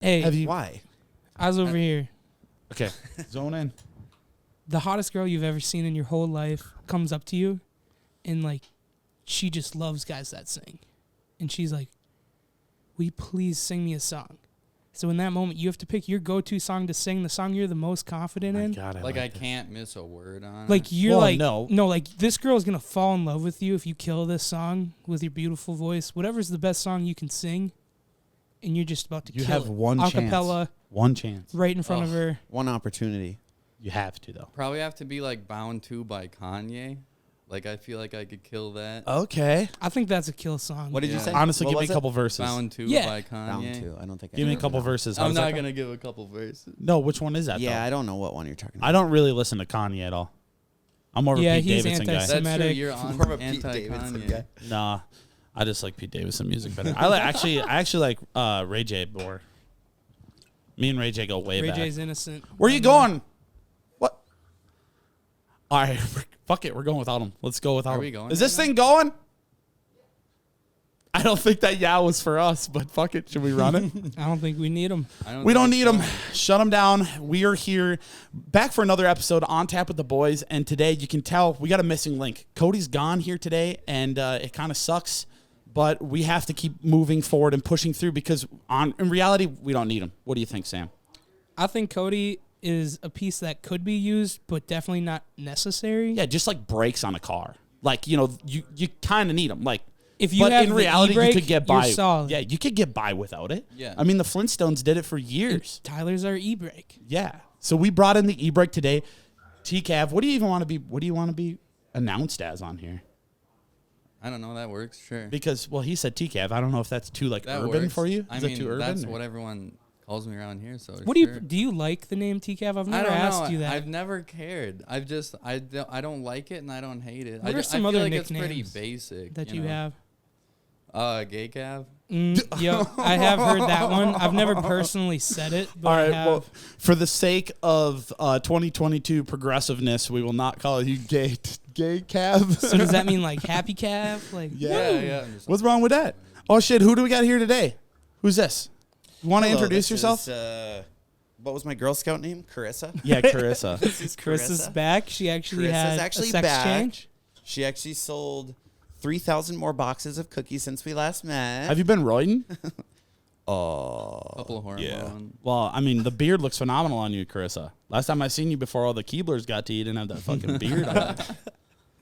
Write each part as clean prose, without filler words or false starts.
Hey, Why? I was over here. Okay, zone in. The hottest girl you've ever seen in your whole life comes up to you, and like, she just loves guys that sing, and she's like, "Will you please sing me a song?" So in that moment, you have to pick your go-to song to sing, the song you're the most confident in. God, I can't miss a word on Like it. you're no, like this girl is gonna fall in love with you if you kill this song with your beautiful voice. Whatever's the best song you can sing, and you're just about to you kill have it. one Acapella, chance. One chance. right in front of her. One opportunity. You have to though. Probably have to be like Bound 2 by Kanye. Like I feel like I could kill that. Okay. I think that's a kill song. What did you Yeah. say? Honestly, What give me was a it? couple verses. Bound 2 Yeah. by Kanye. Bound 2. I don't think. Give me a couple verses. How I'm does that not go? gonna give a couple verses. No, which one is that? Yeah, though? I don't know what one you're talking about. I don't really listen to Kanye at all. I'm more of a Pete he's Davidson guy. anti-Semitic. That's true. Semitic. You're on More of a Pete anti Davidson Kanye. guy. Nah, I just like Pete Davidson music better. I actually like Ray J more. Me and Ray J go way Ray back. J's innocent. Where you going? What? All right, fuck it. We're going without him. Let's go without him. we going Is this right thing going? I don't think that was for us, but fuck it. Should we run it? I don't think we need him. We don't need them. Shut them down. We are here back for another episode on Tap with the Boys. And today you can tell we got a missing link. Cody's gone here today, and it kind of sucks. But we have to keep moving forward and pushing through because in reality, we don't need him. What do you think, Sam? I think Cody is a piece that could be used, but definitely not necessary. Yeah, just like brakes on a car. Like, you kind of need them. Like, If you but have in the reality, e-brake, you could get you're by. solid. Yeah, you could get by without it. Yeah. I mean, the Flintstones did it for years. Tyler's our e-brake. Yeah. So we brought in the e-brake today. T-Cav, what do you even want to be? What do you want to be announced as on here? I don't know. That works. Sure. Because he said T-Cav. I don't know if that's too That urban works. for you. I Is mean, that too urban? that's or- what everyone calls me around here. So What sure. do you like the name T-Cav? I've I never don't asked know. you that. I've never cared. I don't like it and I don't hate it. What I are some feel other like it's pretty nicknames basic that you know? have. Gay Cav. Yo, I have heard that one. I've never personally said it, but All I right. have. Well, for the sake of 2022 progressiveness, we will not call you gay Cav. So does that mean like happy Cav? Like Yeah. What's wrong with that? Oh shit! Who do we got here today? Who's this? You want to Hello, introduce this yourself? is, what was my Girl Scout name? Carissa. Yeah, Carissa. This is Chris is back. She actually Carissa's had actually a sex back. change. She actually sold 3,000 more boxes of cookies since we last met. Have you been roiding? Couple of hormone. Well, I mean, the beard looks phenomenal on you, Carissa. Last time I seen you before all the Keeblers got to you, didn't have that fucking beard on.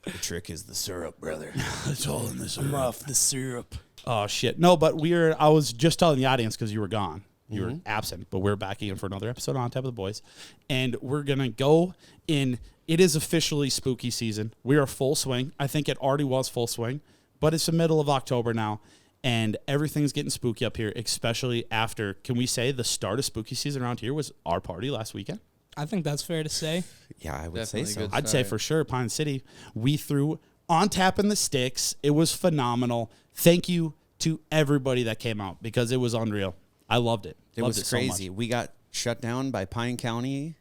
The trick is the syrup, brother. It's all in this. I'm off the syrup. Oh shit! No, but I was just telling the audience because you were gone, you were absent, but we're back again for another episode on Tap of the Boys, and we're gonna go in. It is officially spooky season. We are full swing. I think it already was full swing, but it's the middle of October now, and everything's getting spooky up here. Especially after, can we say the start of spooky season around here was our party last weekend? I think that's fair to say. Yeah, I would Definitely say so. good. I'd say Sorry. for sure, Pine City. We threw on Tap in the Sticks. It was phenomenal. Thank you to everybody that came out because it was unreal. I loved it. It Loved was so much. crazy. We got shut down by Pine County's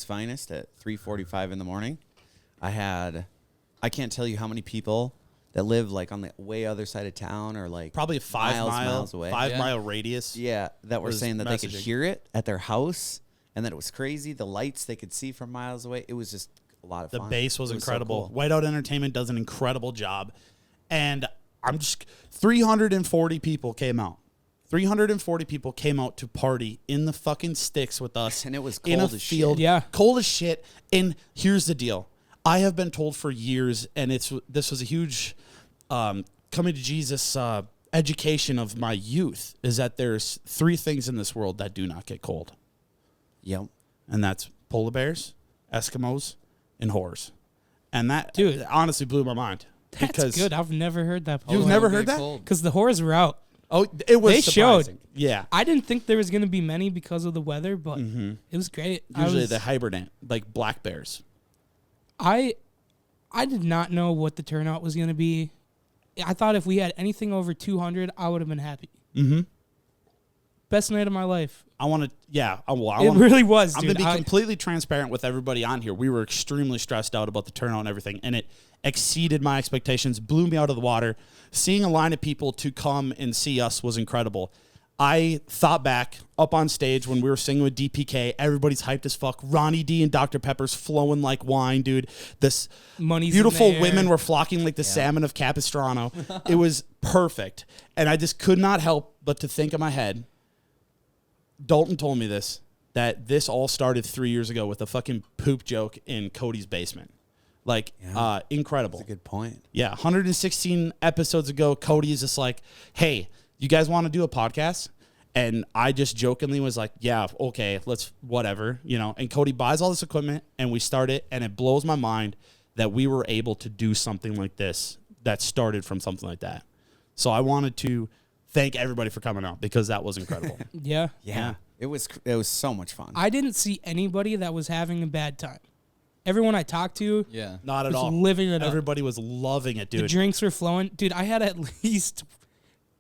finest at 3:45 in the morning. I can't tell you how many people that live like on the way other side of town or like Probably a miles away. 5 Yeah. mile radius. Yeah, that were was saying that they could messaging. hear it at their house and that it was crazy. The lights they could see from miles away. It was just a lot of The fun. bass was It so incredible. cool. Whiteout Entertainment does an incredible job. And 340 people came out. 340 people came out to party in the fucking sticks with us. And it was in a cold as shit. field. Yeah. Cold as shit. And here's the deal. I have been told for years, and this was a huge coming to Jesus education of my youth, is that there's 3 things in this world that do not get cold. Yep. And that's polar bears, Eskimos, and whores. And that Dude. honestly blew my mind. That's because good. I've never heard that You've before. never Get heard that? cold. Because the whores were out. Oh, it was They surprising. showed. Yeah. I didn't think there was going to be many because of the weather, but it was great. Usually they hibernate, like black bears. I did not know what the turnout was going to be. I thought if we had anything over 200, I would have been happy. Mm-hmm. Best night of my life. I want to, yeah. I It really was, I'm dude. going to be completely transparent with everybody on here. We were extremely stressed out about the turnout and everything, and it exceeded my expectations, blew me out of the water. Seeing a line of people to come and see us was incredible. I thought back up on stage when we were singing with DPK. Everybody's hyped as fuck. Ronnie D and Dr. Pepper's flowing like wine, dude. This Money's beautiful in the women air. were flocking like the salmon of Capistrano. It was perfect. And I just could not help but to think in my head, Dalton told me this, that this all started 3 years ago with a fucking poop joke in Cody's basement. Like, incredible. That's a good point. Yeah, 116 episodes ago, Cody is just like, hey, you guys want to do a podcast? And I just jokingly was like, yeah, okay, let's whatever, you know. And Cody buys all this equipment, and we start it, and it blows my mind that we were able to do something like this that started from something like that. So I wanted to thank everybody for coming out because that was incredible. Yeah. Yeah. It was so much fun. I didn't see anybody that was having a bad time. Everyone I talked to Yeah. Not at was all. living it up. Everybody was loving it, dude. The drinks were flowing. Dude, I had at least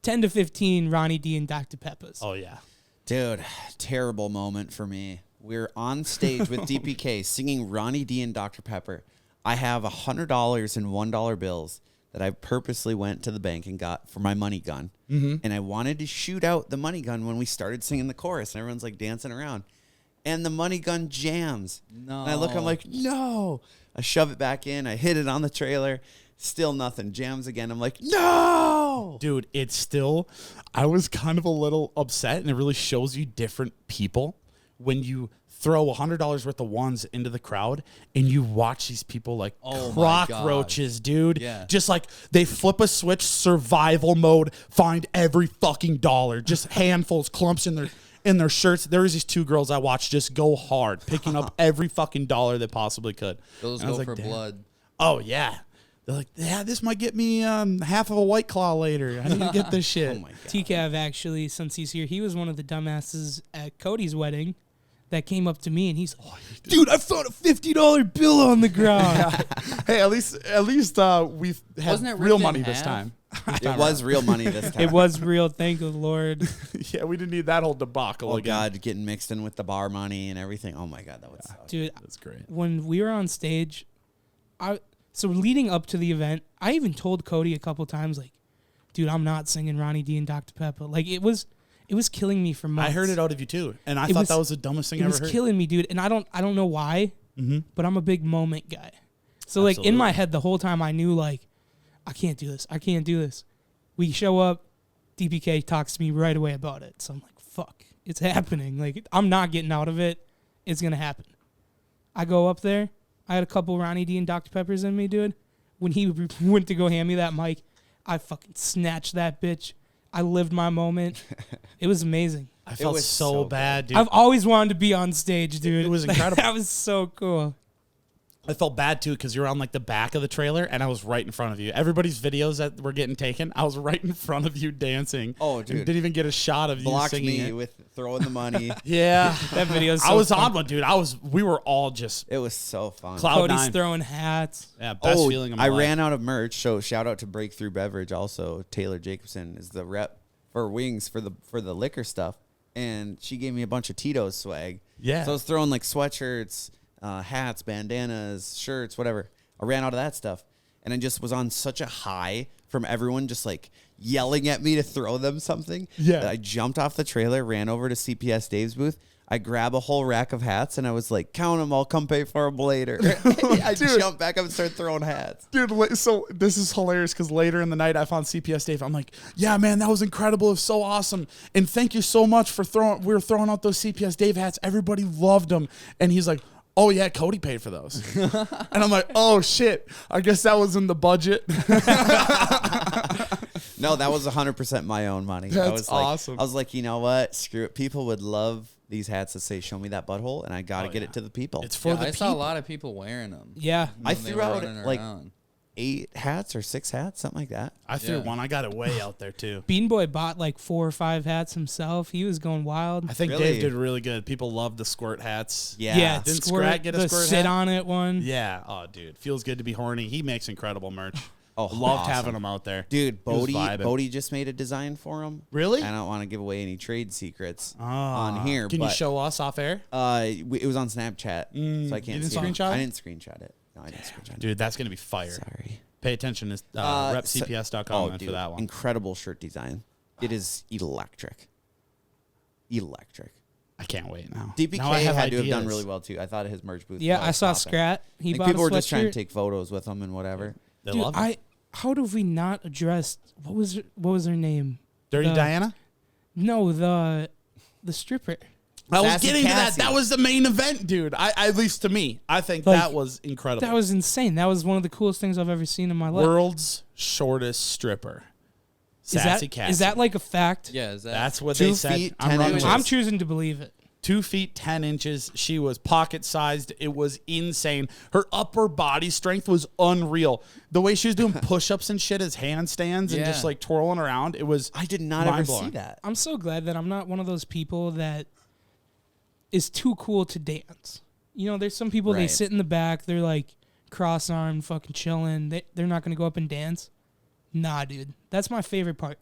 10 to 15 Ronnie D and Dr. Peppers. Oh, yeah. Dude, terrible moment for me. We're on stage with DPK singing Ronnie D and Dr. Pepper. I have $100 in $1 bills that I purposely went to the bank and got for my money gun. Mm-hmm. And I wanted to shoot out the money gun when we started singing the chorus, and everyone's like dancing around. And the money gun jams. No. And I look, I'm like, no. I shove it back in. I hit it on the trailer. Still nothing. Jams again. I'm like, no. Dude, it's still, I was kind of a little upset, and it really shows you different people when you throw $100 worth of ones into the crowd and you watch these people like Oh my God. cockroaches, dude. Yeah. Just like they flip a switch, survival mode, find every fucking dollar, just handfuls, clumps in their shirts. There was these two girls I watched just go hard, picking up every fucking dollar they possibly could. Those And I go was for like, damn. blood. Oh, yeah. They're like, yeah, this might get me half of a White Claw later. I need to get this shit. Oh, my God. T-Cav, actually, since he's here, he was one of the dumbasses at Cody's wedding that came up to me, and he's like, dude, I found a $50 bill on the ground. Hey, at least we've had Wasn't it real ripped in money this half? time. It was real money this time. It was real, thank the Lord. Yeah, we didn't need that whole debacle Oh, again. God, getting mixed in with the bar money and everything. Oh, my God, that would suck. Dude, That's great. when we were on stage, so leading up to the event, I even told Cody a couple times, like, dude, I'm not singing Ronnie D and Dr. Pepper. Like, it was killing me for months. I heard it out of you too, and I It thought was- that was the dumbest thing I It ever was heard. killing me, dude. And I don't know why, but I'm a big moment guy. So like in my Absolutely. head the whole time I knew like I can't do this. I can't do this. We show up, DPK talks to me right away about it. So I'm like, fuck, it's happening. Like I'm not getting out of it. It's gonna happen. I go up there. I had a couple Ronnie D and Dr. Peppers in me, dude. When he went to go hand me that mic, I fucking snatched that bitch. I lived my moment. It was amazing. I felt was so so bad, dude. I've always wanted to be on stage, dude. It was incredible. That was so cool. I felt bad too because you were on like the back of the trailer, and I was right in front of you. Everybody's videos that were getting taken, I was right in front of you dancing. Oh, and dude. didn't even get a shot of you Blocked singing me it. with throwing the money. Yeah, That video's so I was fun. on one, dude. We were all just It was so fun. Cloud Cody's nine. throwing hats. Yeah, best feeling of my I life. ran out of merch, so shout out to Breakthrough Beverage. Also, Taylor Jacobson is the rep for Wings for the liquor stuff, and she gave me a bunch of Tito's swag. Yeah. So I was throwing like sweatshirts, hats, bandanas, shirts, whatever. I ran out of that stuff, and I just was on such a high from everyone just like yelling at me to throw them something. Yeah. that I jumped off the trailer, ran over to CPS Dave's booth. I grab a whole rack of hats, and I was like, count them, I'll come pay for them later. I Dude. jumped back up and started throwing hats. Dude, so this is hilarious because later in the night I found CPS Dave. I'm like, yeah, man, that was incredible. It was so awesome. And thank you so much for we were throwing out those CPS Dave hats. Everybody loved them. And he's like, oh, yeah, Cody paid for those. And I'm like, oh, shit. I guess that was in the budget. No, that was 100% my own money. I That's was like, awesome. I was like, you know what? Screw it. People would love these hats that say, show me that butthole, and I got to get it to the people. It's for Yeah, the I people. saw a lot of people wearing them. Yeah. I when they threw were out running like around. 8 hats or 6 hats, something like that. I threw Yeah. one. I got it way out there, too. Bean Boy bought like 4 or 5 hats himself. He was going wild. I think Really? Dave did really good. People loved the squirt hats. Yeah. Didn't squirt, Scrat get a the squirt sit hat? on it one. Yeah. Oh, dude. Feels good to be horny. He makes incredible merch. Oh, Loved awesome. having him out there. Dude, He was Bodie vibing. just made a design for him. Really? I don't want to give away any trade secrets Ah. on here. Can but, you show us off air? It was on Snapchat, so I can't you didn't see it. screenshot it? I didn't screenshot it. No, I didn't screenshot it. Dude, that's going to be fire. Sorry. Pay attention to repcps.com Oh, dude, for that one. incredible shirt design. It is electric. electric. I can't wait now. DPK Now I have had to have done ideas. really well too. I thought his merch booth. Yeah, was I saw popping. Scrat. He Like, bought people a were just trying to sweatshirt. take photos with him and whatever. They Dude, love it. how have we not addressed what was her name? Dirty the- Diana? No, the stripper. I was Sassy getting to that. Cassie. That was the main event, dude. At least to me, I think Like, that was incredible. That was insane. That was one of the coolest things I've ever seen in my life. World's shortest stripper. Is Sassy that Cassie. is that like a fact? Yeah, is that That's what 2 they said. feet, I'm 10 running with inches. I'm it. choosing to believe it. 2 feet 10 inches. She was pocket sized. It was insane. Her upper body strength was unreal. The way she was doing push ups and shit as handstands and just Yeah. like twirling around. It was. I did not ever mind-blowing. see that. I'm so glad that I'm not one of those people that is too cool to dance. You know, there's some people they Right. sit in the back, they're like cross-armed, fucking chilling. They're not gonna go up and dance. Nah, dude, that's my favorite part.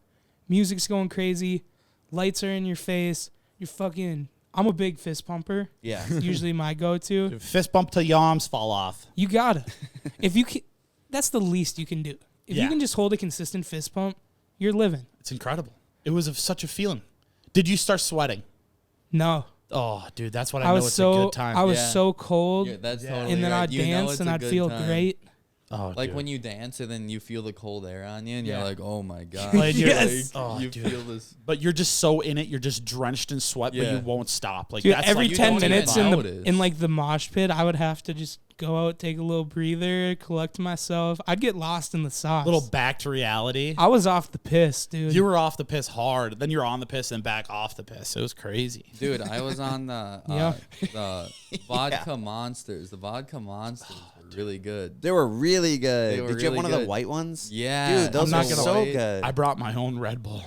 Music's going crazy, lights are in your face. You're fucking. I'm a big fist pumper. Yeah. It's usually my go-to. Fist bump till your arms fall off. You gotta. If you can, that's the least you can do. If Yeah. you can just hold a consistent fist pump, you're living. It's incredible. It was such a feeling. Did you start sweating? No, Oh, dude, that's what I I know. was It's so a good time. I was Yeah. so cold, Yeah, that's Yeah. totally and then right. I'd You know dance it's and a I'd good feel time. great. oh, Like dude. when you dance and then you feel the cold air on you, and Yeah. you're like, "Oh my god!" Like, you're Yes. like, oh, you dude. feel this. But you're just so in it. You're just drenched in sweat, but Yeah. you won't stop. Like Dude, that's every like, you 10 don't even minutes know how it is. in like the mosh pit, I would have to just go out, take a little breather, collect myself. I'd get lost in the sauce. little back to reality. I was off the piss, dude. You were off the piss hard. Then you're on the piss and back off the piss. It was crazy. Dude, I was on the Yeah. the vodka monsters. The vodka monsters were really good. They were really good. They were Did you have really one of the good. white ones? Yeah, Dude, those I'm not are gonna so wait. good. I brought my own Red Bull.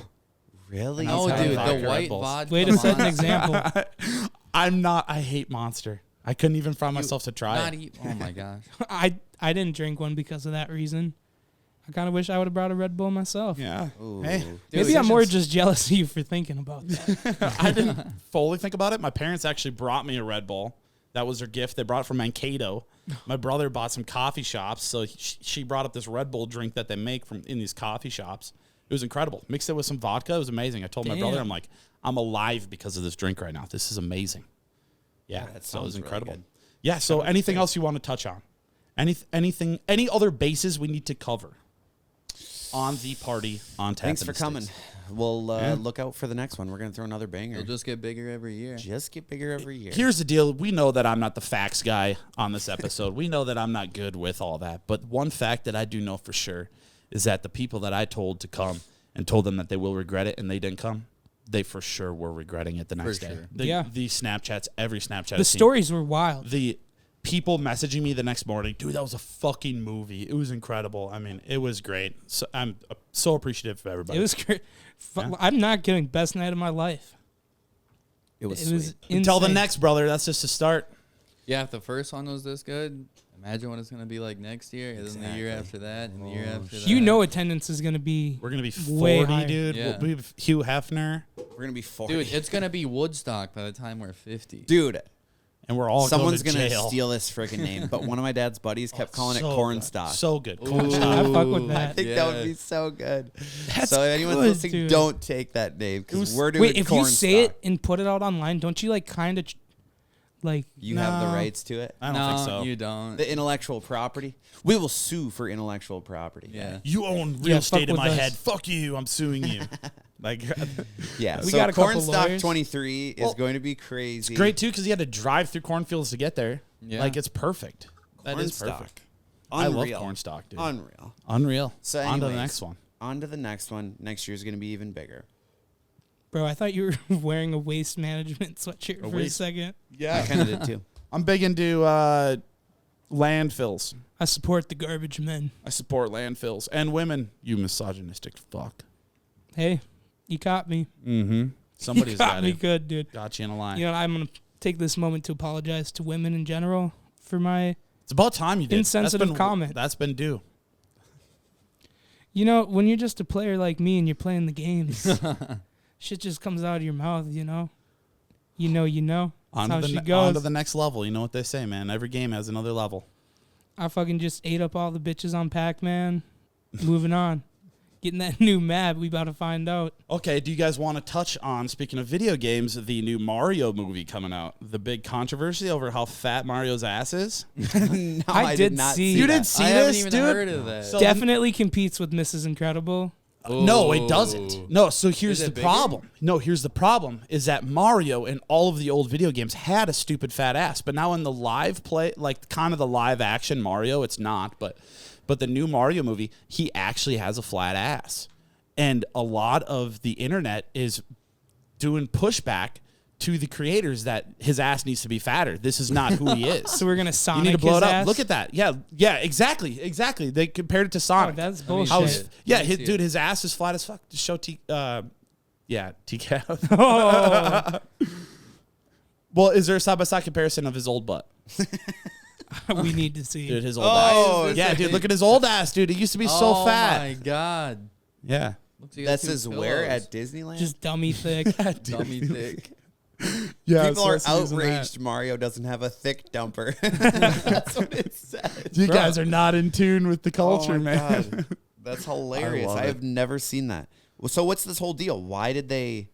Really? No, That's how dude, vodka the Red white Bulls. vodka. Way to set an Monster. example. I hate Monster. I couldn't even find myself to try Not it. oh my gosh. I didn't drink one because of that reason. I kind of wish I would have brought a Red Bull myself. Yeah. Ooh. Hey, Maybe I'm more just jealous of you for thinking about that. I didn't fully think about it. My parents actually brought me a Red Bull. That was their gift. They brought it from Mankato. My brother bought some coffee shops, so she brought up this Red Bull drink that they make from in these coffee shops. It was incredible. Mixed it with some vodka. It was amazing. I told my brother, Damn. I'm like, I'm alive because of this drink right now. This is amazing. Yeah, that so it was sounds really incredible. good. Yeah. So anything else you want to touch on? Any other bases we need to cover on the party on tap? Thanks in for the coming. States? We'll Yeah. look out for the next one. We're going to throw another banger. It'll just get bigger every year. Just get bigger every year. Here's the deal. We know that I'm not the facts guy on this episode. We know that I'm not good with all that. But one fact that I do know for sure is that the people that I told to come and told them that they will regret it and they didn't come, they for sure were regretting it the next day. sure. The Snapchats, every Snapchat. The I've seen, stories were wild. the people messaging me the next morning, dude, that was a fucking movie. It was incredible. I mean, it was great. So I'm so appreciative of everybody. It was great. Yeah. I'm not kidding. Best night of my life. It was It sweet. was insane. Until the next, brother. That's just a start. Yeah, if the first one was this good, imagine what it's gonna be like next year, and then the year Exactly. after that, and the year after that. You know attendance is going to be We're going to be Way 40, higher. dude. Yeah. We'll be Hugh Hefner. We're going to be 40. dude, it's gonna be Woodstock by the time we're 50. Dude, And we're all someone's going going to to jail. steal this freaking name. But one of my dad's buddies kept calling it So corn good. stock. So good. Ooh. Corn stock. I fuck with I that. think that would Yeah. be so good. That's so anyone good, listening, dude. don't take that name because we're doing Wait, if corn you say stock. it and put it out online, don't you like kind of like You have the No. rights to it. I don't no, think so. you don't. The intellectual property. We will sue for intellectual property. yeah. You own real Yeah, estate fuck in with my us. head. Fuck you. I'm suing you. Like, Yeah. We so got a couple Cornstalk lawyers. 23 is Well, going to be crazy. great too because you had to drive through cornfields to get there. Yeah. Like it's perfect. That is Cornstalk. perfect. Unreal. I love corn stock, dude. Unreal. Unreal. So on to the anyways, next one. On to the next one. Next year's going to be even bigger. bro, I thought you were wearing a waste management sweatshirt for a waste- second. I kind of did too. I'm big into landfills. I support the garbage men. I support landfills and women. You misogynistic fuck. Hey, you caught me. Mm-hmm. Somebody's you got got me it. good, dude. Got you in a line. You know, I'm gonna take this moment to apologize to women in general for my. It's about time you did. Insensitive That's been, comment. That's been due. You know, when you're just a player like me and you're playing the games, shit just comes out of your mouth. You know. That's how she On goes. to the next level. You know what they say, man. Every game has another level. I fucking just ate up all the bitches on Pac-Man. Moving on. getting that new map. We about to find out. Okay, do you guys want to touch on, speaking of video games, the new Mario movie coming out? The big controversy over how fat Mario's ass is? No, I did not see You that. didn't see I haven't this, even dude? heard of that. So- Definitely competes with Mrs. Incredible. No, it doesn't. No, so here's Is the it bigger? problem. No, here's the problem is that Mario in all of the old video games had a stupid fat ass, but now in the live play, like kind of the live action Mario, it's not, but the new Mario movie, he actually has a flat ass. And a lot of the internet is doing pushback to the creators that his ass needs to be fatter. This is not who he is. So we're gonna Sonic You need to blow his it up. ass? Look at that. Yeah, exactly. They compared it to Oh, Sonic. that's mean, bullshit. How is, yeah, Let me see dude, it. his ass is flat as fuck. Just show T-Cav. Oh, Well, is there a side-by-side comparison of his old butt? we need to see. Dude, his old Oh, ass. is Yeah, this dude, a- look at his old ass, dude. It used to be so Oh fat. my god. Yeah. Looks like That's two his where pillows. at Disneyland? Just dummy thick. Dummy thick. Yeah, People so are that's the reason that- outraged Mario doesn't have a thick dumper. That's what it says. You guys are not in tune with the culture, Oh my man. God. That's hilarious. love I it. have never seen that. Well, so what's this whole deal? Why did they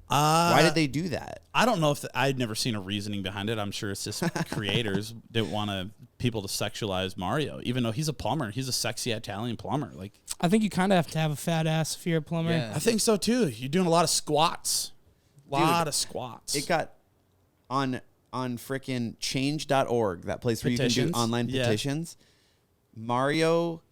do that? I don't know if I'd never seen a reasoning behind it. I'm sure it's just creators didn't want people to sexualize Mario, even though he's a plumber. He's a sexy Italian plumber. Like, I think you kind of have to have a fat ass if you're a plumber. Yeah. I think so too. You're doing a lot of squats. Lot of squats. It got on frickin' change.org, that place where you can Petitions? do online Yeah. petitions.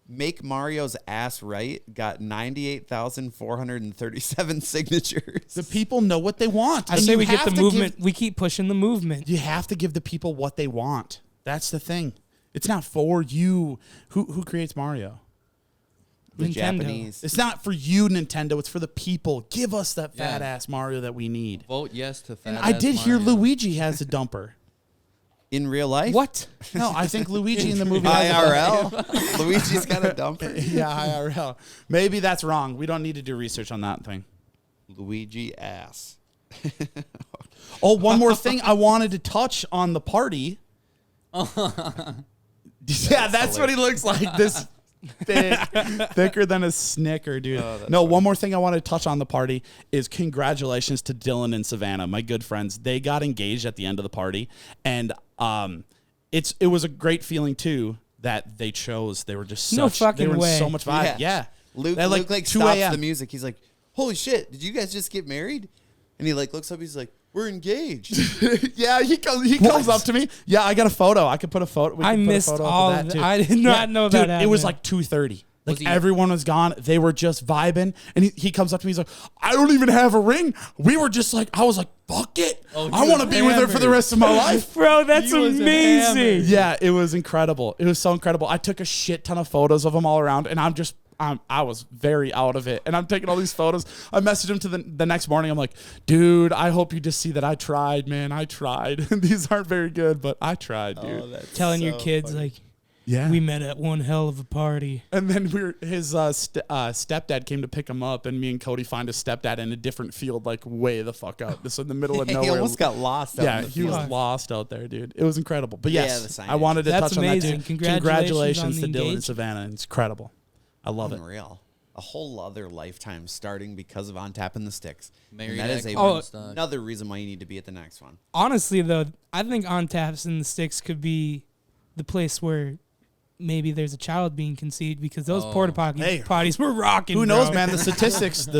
Make Mario's ass right got 98,437 signatures. The people know what they want. I and say you we get have the to movement. We keep pushing the movement. You have to give the people what they want. That's the thing. It's not for you. Who creates Mario? The Nintendo. Japanese. It's not for you, Nintendo. It's for the people. Give us that fat ass Mario that we need. Vote yes to fat. And I did hear Mario. Luigi has a dumper. In real life? What? No, I think Luigi in the movie has a IRL? Luigi's got a dumper. Yeah, IRL. Maybe that's wrong. We don't need to do research on that thing. Luigi ass. Oh, one more thing I wanted to touch on the party. Yeah, that's what he looks like. This thick, thicker than a Snicker, dude. No, one more thing I want to touch on the party is congratulations to Dylan and Savannah, my good friends. They got engaged at the end of the party, and it was a great feeling too that they chose. They were just No such, they fucking were in way. so much vibe. Yeah. Luke, At Luke like 2 stops a.m. the music. He's like, holy shit, did you guys just get married? And he like looks up, he's like, we're engaged. Yeah, he comes up to me. Yeah, I got a photo. I could put a photo. We I could put a missed photo up all of of that it. too. I did not know dude, that it was happened. like 2:30. Like Was he- everyone was gone. They were just vibing. And he comes up to me. He's like, I don't even have a ring. We were just like, I was like, fuck it. Oh, I want to be with her for the rest of my life. Bro, that's He was amazing. hammered. Yeah, it was incredible. It was so incredible. I took a shit ton of photos of them all around, and I was very out of it. And I'm taking all these photos. I messaged him to the next morning. I'm like, dude, I hope you just see that I tried, man. I tried. These aren't very good, but I tried, dude. Telling your kids like Yeah. we met at one hell of a party. And then his stepdad came to pick him up, and me and Cody find his stepdad in a different field, like way the fuck out. This in the middle of He nowhere. almost got lost. Out Yeah, in the he was field. lost out there, dude. It was incredible. But Yeah, yes, the signage. I wanted to That's touch on amazing. that too. Congratulations to on the Dylan and engagement. Savannah. It's incredible. I love it. Unreal. A whole other lifetime starting because of On Tapping the Sticks. Married And that at is Cornstalk. another reason why you need to be at the next one. Honestly, though, I think On Taps and the Sticks could be the place where maybe there's a child being conceived because those porta potties were rocking. Who knows, bro. man? The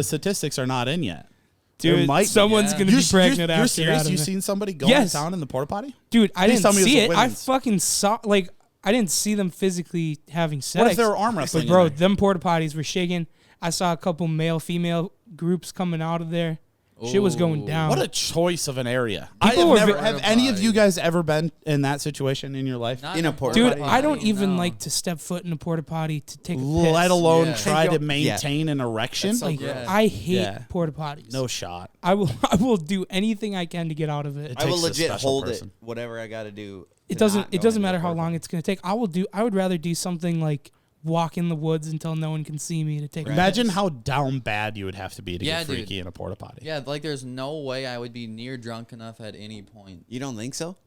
statistics are not in yet. Dude, There might be. someone's Yeah. gonna be pregnant You're after serious? that. You seen somebody go Yes. down in the porta potty? Dude, I Please didn't tell me it was see a it. I women's. fucking saw, like, I didn't see them physically having sex. What if they were arm wrestling? But bro, in there? them porta potties were shaking. I saw a couple male-female groups coming out of there. Shit was going Ooh. down. What a choice of an area. People were Have any of you guys ever been in that situation in your life? Not In a a porta Dude, potty? I don't even No. like to step foot in a porta potty to take a piss. Let alone Yeah. try to Yeah. maintain an erection? That's so Like, gross. I hate Yeah. porta potties. No shot. I will do anything I can to get out of it. I will takes a legit special hold person. it, whatever I got to do. It to doesn't not go into matter the how porta long potty. it's gonna take. I would rather do something like walk in the woods until no one can see me to take a Imagine piss. how down bad you would have to be to Yeah, get freaky dude. in a porta potty. Yeah, like there's no way I would be near drunk enough at any point. You don't think so?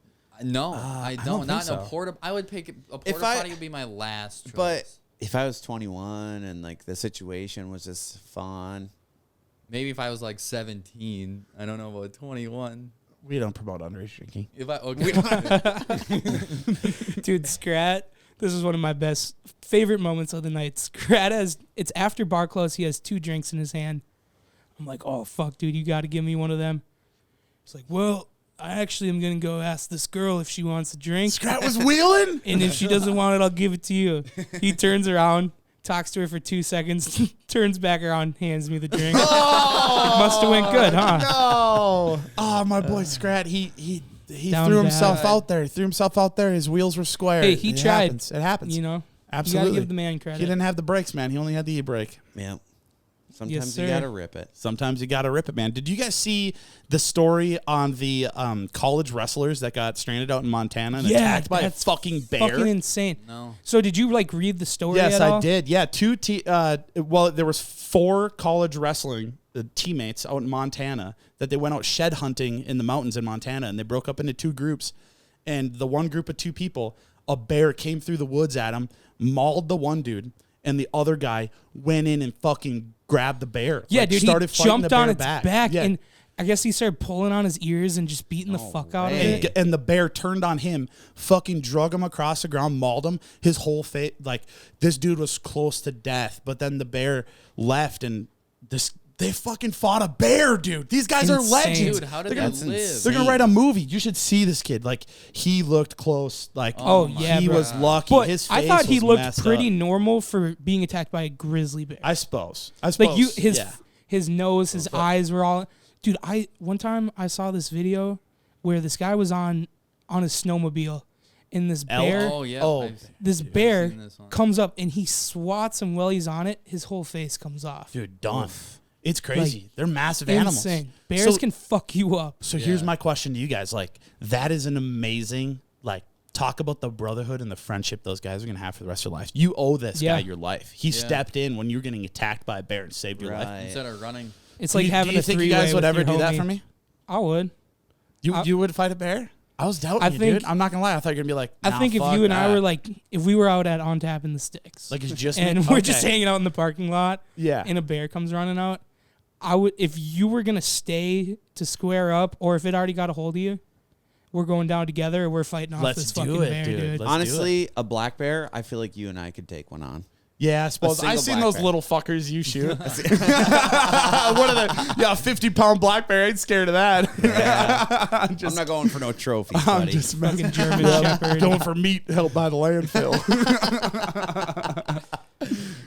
No, I don't. don't Not think in a so. porta. I would pick a porta I- potty would be my last choice. But if I was 21 and like the situation was just fun. Maybe if I was like 17. I don't know about 21. We don't promote underage drinking. If I okay. Dude, Scrat, this is one of my favorite moments of the night. Scrat it's after bar close. He has 2 drinks in his hand. I'm like, oh, fuck, dude, you got to give me one of them. He's like, well, I actually am going to go ask this girl if she wants a drink. Scrat was wheeling? And if she doesn't want it, I'll give it to you. He turns around, talks to her for 2 seconds, turns back around, hands me the drink. Must have went good, huh? No. Oh, my boy Scrat, he Down threw himself bad. out there. He threw himself out there. His wheels were square. Hey, he It tried. happens. It happens. You know? Absolutely. You got to give the man credit. He didn't have the brakes, man. He only had the e-brake. Yeah. Sometimes Yes, you sir. gotta rip it. Sometimes you got to rip it, man. Did you guys see the story on the college wrestlers that got stranded out in Montana and attacked by a that's fucking bear? Fucking insane. No. So did you like read the story? Yes, at all? I did. Yeah, there was 4 college wrestling teammates out in Montana that they went out shed hunting in the mountains in Montana, and they broke up into 2 groups. And the one group of 2 people, a bear came through the woods at them, mauled the one dude, and the other guy went in and fucking grabbed the bear. Yeah, Like, dude, started he fighting jumped the on bear its back, Yeah. and I guess he started pulling on his ears and just beating the fuck out of way. it. And the bear turned on him, fucking drug him across the ground, mauled him. His whole face, like, this dude was close to death. But then the bear left, and they fucking fought a bear, dude. These guys are Insane. legends. Dude, how did They're gonna- that That's live? insane. They're gonna write a movie. You should see this kid. Like, he looked close. Like, Oh, yeah, he bro. was lucky. But His face I thought he was looked messed pretty up. normal for being attacked by a grizzly bear. I suppose. Like yeah. his nose, his eyes were all. Dude, one time I saw this video where this guy was on his snowmobile, and this bear, Oh yeah. Oh. this bear seen this one. comes up and he swats him while he's on it. His whole face comes off. Dude, done. It's crazy. Like, They're massive animals. Insane. Bears So- can fuck you up. So here's my question to you guys. Like, that is an amazing, like, talk about the brotherhood and the friendship those guys are going to have for the rest of their life. You owe this Yeah. guy your life. He stepped in when you were getting attacked by a bear and saved your life. Right. Instead of running. It's like having do you a think you three-way guys would with ever your do that homie. for me? I would. You would fight a bear? I was doubting I you, think- dude. I'm not going to lie. I thought you were going to be like, I nah, think if fuck you and I that. were like, if we were out at On Tap in the Sticks, Like, it's just and me? we're just Okay. hanging out in the parking lot, Yeah. and a bear comes running out, I would. If you were gonna stay to square up, or if it already got a hold of you, we're going down together, or we're fighting off Let's this do fucking it, bear, dude. dude. Let's Honestly, a black bear, I feel like you and I could take one on. Yeah, I suppose. single I've seen black those bear. little fuckers you shoot. What are they? Yeah, 50-pound black bear. I ain't scared of that. I'm not going for no trophies, buddy. I'm just Fucking German Yeah, Shepherd. going for meat held by the landfill.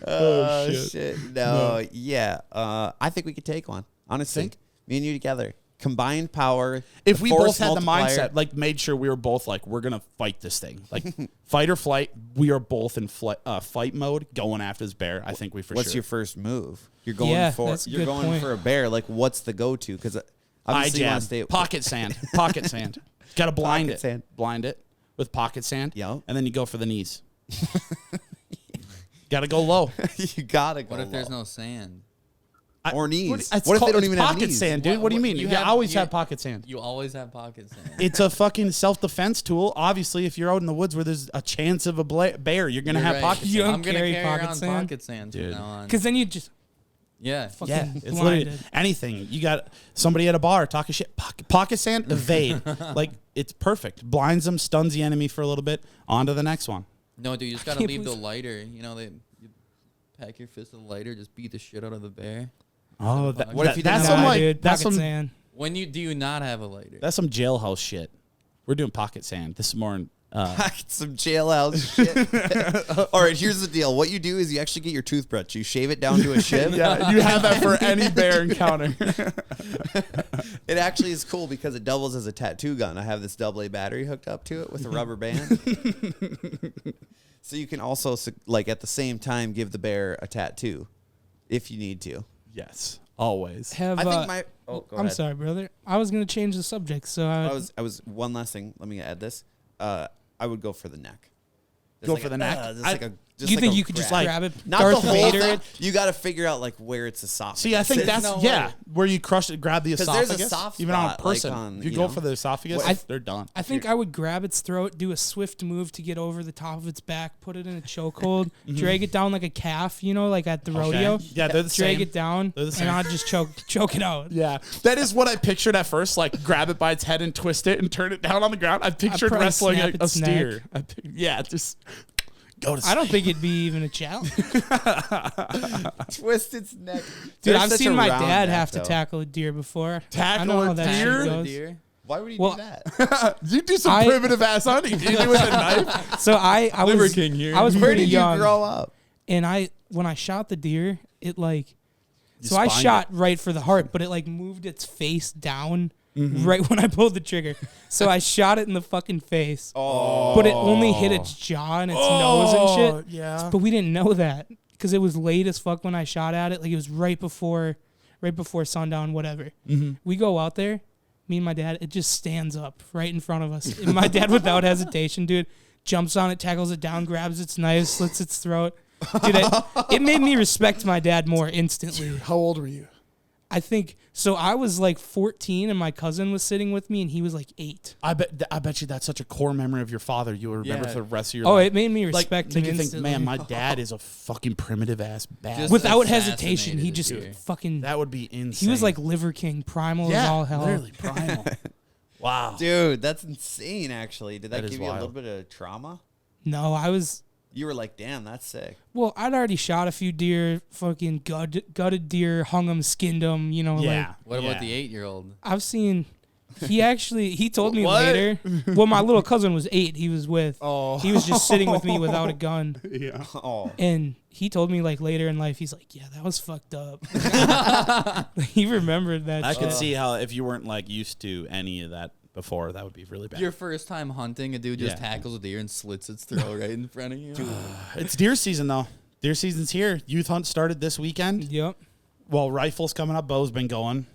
Oh, shit. shit. No, yeah. I think we could take one. Honestly, Think? me and you together. Combined power. If the we force both had the multiplier. mindset, like, made sure we were both like, we're gonna fight this thing, like, fight or flight. We are both in fight mode, going after this bear. I think we for What's sure. your first move? You're going Yeah, for that's a you're good going point. for a bear. Like, what's the go-to? Because eye obviously you jab, want to stay pocket sand, pocket sand. Got to blind Pocket it, sand. blind it with pocket sand. Yep. And then you go for the knees. Got to go low. you gotta go. What if there's low. no sand? Or knees? It's What if they called- don't it's even have pocket knees? sand, dude? What do you mean? You always have pocket sand. You always have pocket sand. It's a fucking self-defense tool. Obviously, if you're out in the woods where there's a chance of a bear, you're gonna You're have right. pocket You sand. don't I'm gonna carry carry pocket around sand? pocket sand Dude. from now on. Because then you just Yeah. fucking Yeah, it's literally blinded. anything. You got somebody at a bar talking shit. Pocket sand, evade. Like, it's perfect. Blinds them, stuns the enemy for a little bit. On to the next one. No, dude, you just gotta can't leave the believe- lighter. You know, you pack your fist with a lighter, just beat the shit out of the bear. Oh, What if you that's didn't some have- like dude, that's pocket some sand. When do you not have a lighter? that's some jailhouse shit. We're doing pocket sand. This is more. Some jailhouse shit. All right, here's the deal. What you do is you actually get your toothbrush. You shave it down to a shiv. Yeah, you have that for any bear encounter. It actually is cool because it doubles as a tattoo gun. I have this AA battery hooked up to it with a rubber band. So you can also, like, at the same time, give the bear a tattoo if you need to. Yes, always. Have I think my. Oh, go I'm ahead. sorry, brother. I was gonna change the subject, so I was one last thing. Let me add this. I would go for the neck. Go for the neck? Just like a You think a you could just grab. grab it, Not Darth the whole Vader thing. it? You got to figure out like where it's esophagus. See, I think There's that's no way. where you crush it, grab the 'Cause there's a esophagus. soft even on a spot, like, person, on, if you you go know. for the esophagus, I- they're done. I think I would grab its throat, do a swift move to get over the top of its back, put it in a chokehold, drag it down like a calf, like at the rodeo. Yeah, they're the drag same. it down, They're the same. and I'd just choke it out. Yeah, that is what I pictured at first. Like, grab it by its head and twist it and turn it down on the ground. I pictured probably wrestling snap a its steer. Just go to. I don't think it'd be even a challenge. Twist its neck. Dude, There's I've such seen a my round dad neck, have to though. tackle a deer before. Tackle I know a how that shit deer? goes. Deer? Why would he Well, do that? You do some I- primitive ass hunting. You do it with a knife. So I Liver was King here. I was Where pretty did you young, grow up? and when I shot the deer, it like. You So I spined shot right for the heart, but it like moved its face down Mm-hmm. right when I pulled the trigger. So I shot it in the fucking face. Oh, But it only hit its jaw and its nose and shit. Yeah. But we didn't know that because it was late as fuck when I shot at it. Like it was right before sundown, whatever. Mm-hmm. We go out there, me and my dad, it just stands up right in front of us. And my dad, without hesitation, dude, jumps on it, tackles it down, grabs its knife, slits its throat. Dude, it made me respect my dad more instantly. How old were you? I think so. I was like 14, and my cousin was sitting with me, and he was like 8. I bet you that's such a core memory of your father. You will remember Yeah. for the rest of your Oh, life. it made me Like, respect make him you think, instantly. man, my dad is a fucking primitive ass bad. Just Without assassinated hesitation, he a just deer. fucking. That would be insane. He was like Liver King, primal as all hell. literally primal. Wow. dude, that's insane. Actually, did that That is give you a wild. little bit of trauma? No, I was. You were like, damn, that's sick. Well, I'd already shot a few deer, fucking gutted deer, hung them, skinned them. Like Yeah. What about Yeah. the 8-year-old? I've seen. He told me What? later. Well, my little cousin was 8. He was with. Oh. He was just sitting with me without a gun. Yeah. Oh, And he told me like later in life, he's like, yeah, that was fucked up. He remembered that. I shit. could see how if you weren't like used to any of that before, that would be really bad. Your first time hunting, a dude just Yeah. tackles a deer and slits its throat right in front of you. It's deer season though. Deer season's here. Youth hunt started this weekend. Yep. Well, rifles coming up. Bo's been going.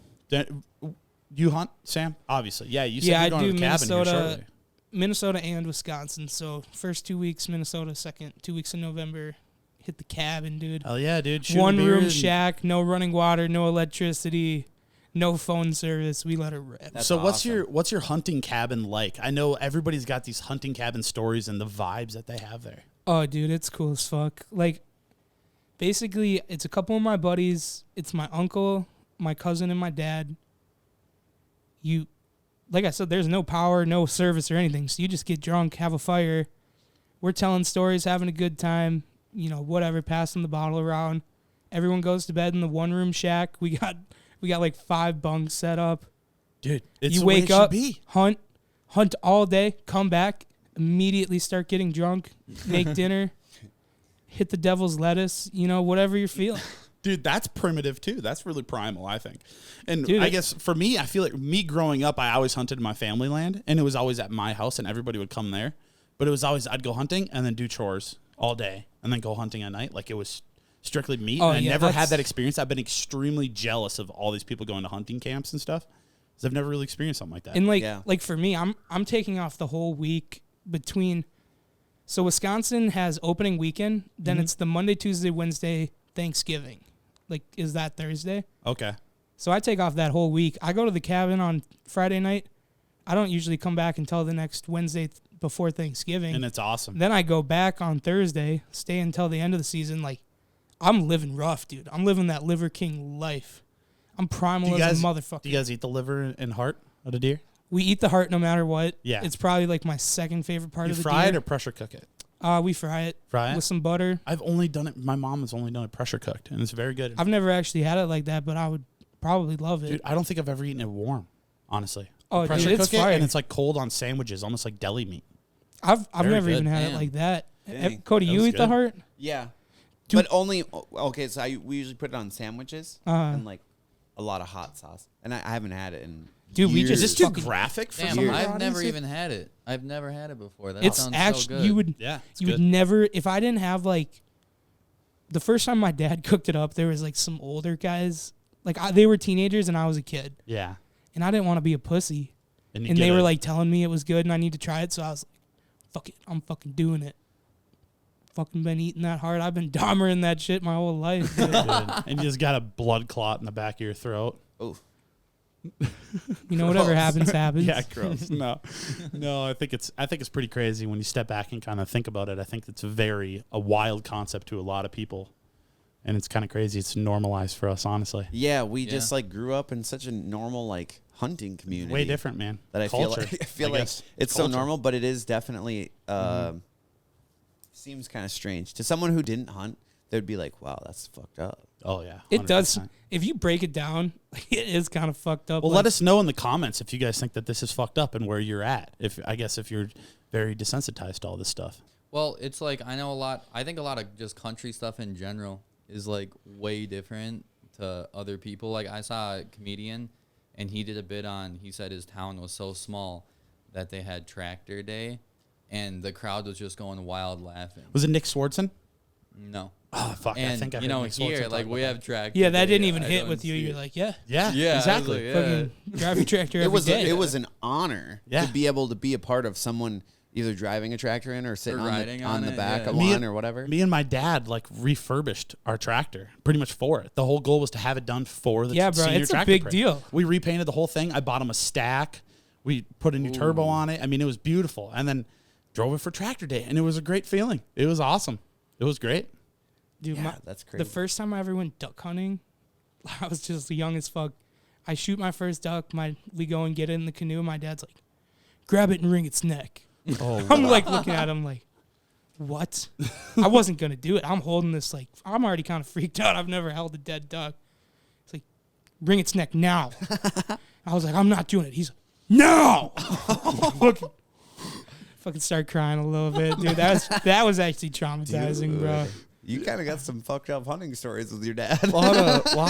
You hunt, Sam? Obviously, yeah. You said Yeah, you're I going do to the cabin here Minnesota. shortly. Minnesota and Wisconsin. So first 2 weeks Minnesota, second 2 weeks in November, hit the cabin, dude. Hell yeah, dude! Shooting One beer room and- shack, no running water, no electricity, no phone service. We let it rip. That's So awesome. what's your hunting cabin like? I know everybody's got these hunting cabin stories and the vibes that they have there. Oh, dude, it's cool as fuck. Like, basically, it's a couple of my buddies. It's my uncle, my cousin, and my dad. Like I said, there's no power, no service or anything. So you just get drunk, have a fire. We're telling stories, having a good time. Whatever, passing the bottle around. Everyone goes to bed in the one room shack. We got like 5 bunks set up. Dude, it's You the way wake it should up, be. hunt all day, come back, immediately start getting drunk, make dinner, hit the devil's lettuce, whatever you're feeling. Dude, that's primitive too. That's really primal, I think. And Dude, I guess for me, I feel like me growing up, I always hunted in my family land, and it was always at my house, and everybody would come there. But it was always I'd go hunting and then do chores all day, and then go hunting at night. Like it was strictly me. Oh, and I yeah, never had that's- that experience. I've been extremely jealous of all these people going to hunting camps and stuff, because I've never really experienced something like that. And Yeah. like for me, I'm taking off the whole week between. So Wisconsin has opening weekend, then it's the Monday, Tuesday, Wednesday, Thanksgiving. Like, is that Thursday? Okay. So I take off that whole week. I go to the cabin on Friday night. I don't usually come back until the next Wednesday before Thanksgiving. And it's awesome. Then I go back on Thursday, stay until the end of the season. Like, I'm living rough, dude. I'm living that Liver King life. I'm primal as a motherfucker. Do you guys eat the liver and heart of a deer? We eat the heart no matter what. Yeah. It's probably like my second favorite part You of the fry deer. it or pressure cook it? We fry it. Fry it? With some butter. I've only done it. My mom has only done it pressure cooked, and it's very good. I've never actually had it like that, but I would probably love it. Dude, I don't think I've ever eaten it warm, honestly. Oh, dude, Pressure it's cook it, fire. and it's like cold on sandwiches, almost like deli meat. I've very never good. even had it Damn. like that. Dang. Cody, That you was eat the good. heart? Yeah, Dude. but only okay. So we usually put it on sandwiches and like a lot of hot sauce, and I haven't had it in. Dude, we years. just Is this too fucking- graphic for Damn, some of our I've never audience? even had it. I've never had it before. That It's sounds actually so good. you would Yeah, it's you good. would never if I didn't have like the first time my dad cooked it up, there was like some older guys like they were teenagers and I was a kid Yeah. and I didn't want to be a pussy you and get they were it. like telling me it was good and I need to try it, so I was like, fuck it, I'm fucking doing it. fucking been eating that hard. I've been Dahmering that shit my whole life. Dude. Dude, and you just got a blood clot in the back of your throat. Oh, You know, whatever Gross. happens, happens. Yeah, gross. No, I think it's pretty crazy when you step back and kind of think about it. I think it's a wild concept to a lot of people, and it's kind of crazy. It's normalized for us, honestly. yeah. We just like grew up in such a normal like hunting community. Way different, man. That I feel like guess. it's so Culture. normal, but it is definitely seems kind of strange to someone who didn't hunt. They'd be like, "Wow, that's fucked up." Oh yeah, It does. 100%. If you break it down, it is kind of fucked up. Well, like, let us know in the comments if you guys think that this is fucked up and where you're at. If you're very desensitized to all this stuff. Well, it's like I think a lot of just country stuff in general is like way different to other people. Like I saw a comedian and he did a bit on, he said his town was so small that they had tractor day and the crowd was just going wild laughing. Was it Nick Swartzen? No. Oh fuck! And I think I you heard know, Nick Swartzen here, talk like about we that. have tractor yeah, that day. didn't even I hit don't with you. see You're it. like, yeah, Yeah, Yeah, I was exactly. like, fucking drive your tractor every It was day. it was an honor Yeah. to be able to be a part of someone either driving a tractor in or sitting Or on riding the, on the it, back yeah. of Me one and- or whatever. Me and my dad like refurbished our tractor pretty much for it. The whole goal was to have it done for the Yeah, bro, senior it's a tractor big parade. deal. We repainted the whole thing. I bought him a stack. We put a new turbo on it. I mean, it was beautiful. And then drove it for tractor day, and it was a great feeling. It was awesome. It was great. Dude, Yeah, that's crazy. The first time I ever went duck hunting, I was just young as fuck. I shoot my first duck. We go and get it in the canoe. My dad's like, grab it and wring its neck. Oh, I'm like looking at him like, what? I wasn't going to do it. I'm holding this like, I'm already kind of freaked out. I've never held a dead duck. It's like, wring its neck now. I was like, I'm not doing it. He's like, no! Fucking start crying a little bit, dude. That was actually traumatizing, bro. You kind of got some fucked up hunting stories with your dad.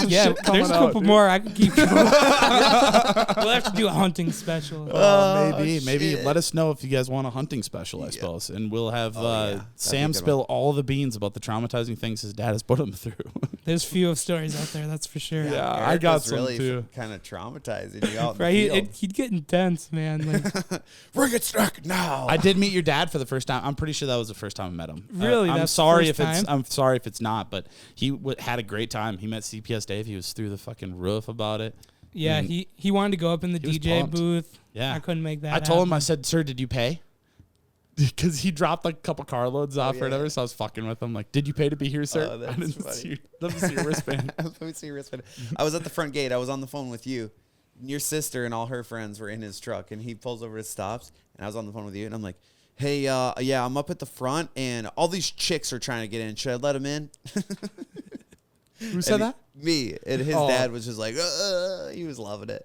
Yeah, there's a couple more I could keep going. We'll have to do a hunting special. Maybe shit. let us know if you guys want a hunting special, I suppose, and we'll have yeah. That'd be Sam a good spill all the beans about the traumatizing things his dad has put him through. There's few of stories out there, that's for sure. Yeah. I Eric got was some, really too. kind of traumatizing you out in Right, the field. he'd get intense, man. Like, Ring it stuck now. I did meet your dad for the first time. I'm pretty sure that was the first time I met him. Really? I'm That's the sorry first if it's. time? I'm sorry if it's not. But he had a great time. He met CPS Dave. He was through the fucking roof about it. yeah, And he wanted to go up in the he was DJ pumped. booth. Yeah. I couldn't make that I told him. I happen. said, "Sir, did you pay?" Because he dropped like a couple carloads off yeah, or whatever. yeah. So I was fucking with him. Like, did you pay to be here, sir? Oh, that's I didn't funny. see. Let me see your wristband. Let me see your wristband. I was at the front gate. I was on the phone with you. Your sister and all her friends were in his truck, and he pulls over, stops, and I was on the phone with you, and I'm like, "Hey, yeah, I'm up at the front, and all these chicks are trying to get in. Should I let them in?" Who said that? Me. And his Oh. dad was just like, he was loving it.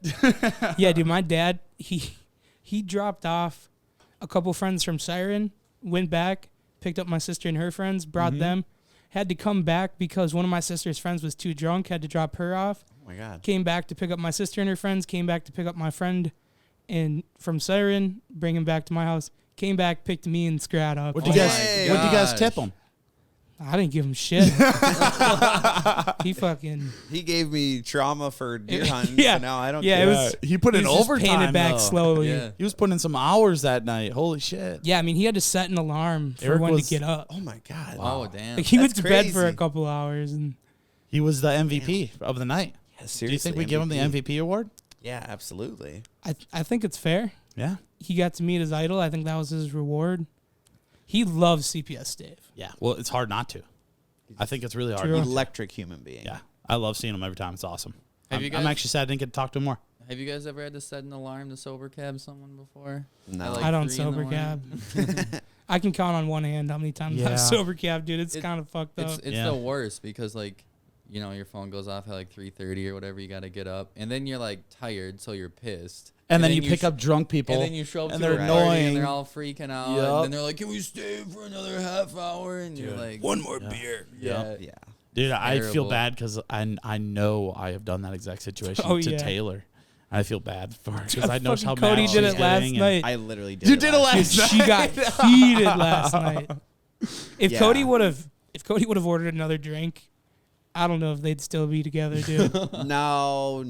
Yeah, dude, my dad, he dropped off a couple friends from Siren, went back, picked up my sister and her friends, brought them, had to come back because one of my sister's friends was too drunk, had to drop her off, Oh my God. came back to pick up my sister and her friends, came back to pick up my friend and from Siren, bring him back to my house, came back, picked me and Scrat up. What Oh do you my guys? What do you guys tip gosh. him? I didn't give him shit. He fucking... He gave me trauma for deer hunting, Yeah. so now I don't Yeah, care. it was... He put in he was just overtime. painted back though. slowly. Yeah. He was putting in some hours that night. Holy shit! Yeah, I mean, he had to set an alarm for Eric when was- to get up. Oh my God. Oh, damn. Like, he went That's to bed for a crazy. couple hours, and He was the MVP of the night. Yeah, Do you seriously, think we give him the MVP award? Yeah, absolutely. I think it's fair. Yeah. He got to meet his idol. I think that was his reward. He loves CPS Dave. Yeah. Well, it's hard not to. I think it's really hard. True. not to. Electric human being. Yeah. I love seeing him every time. It's awesome. Have I'm, you I'm guys- actually sad I didn't get to talk to him more. Have you guys ever had to set an alarm to sober cab someone before? No. At, like, I don't 3 in the sober morning? cab. I can count on one hand how many times Yeah. I've sober cab, dude. It's It- kind of fucked It's up. it's Yeah. the worst because like, you know, your phone goes off at like 3:30 or whatever. You got to get up, and then you're like tired, so you're pissed. And then you pick sh- up drunk people. And then you show up and to they're a party annoying. and they're all freaking out. Yup. And then they're like, "Can we stay for another half hour?" And you're like, One more beer. Yeah. Yeah. Dude, I feel terrible. bad because I know I have done that exact situation Oh, to yeah. Taylor. I feel bad for her because I know Fucking how Cody mad did she's it last getting, and- night. I literally did. You it did it last last Dude, she got heated last night. If Yeah. Cody would have ordered another drink, I don't know if they'd still be together, dude. No.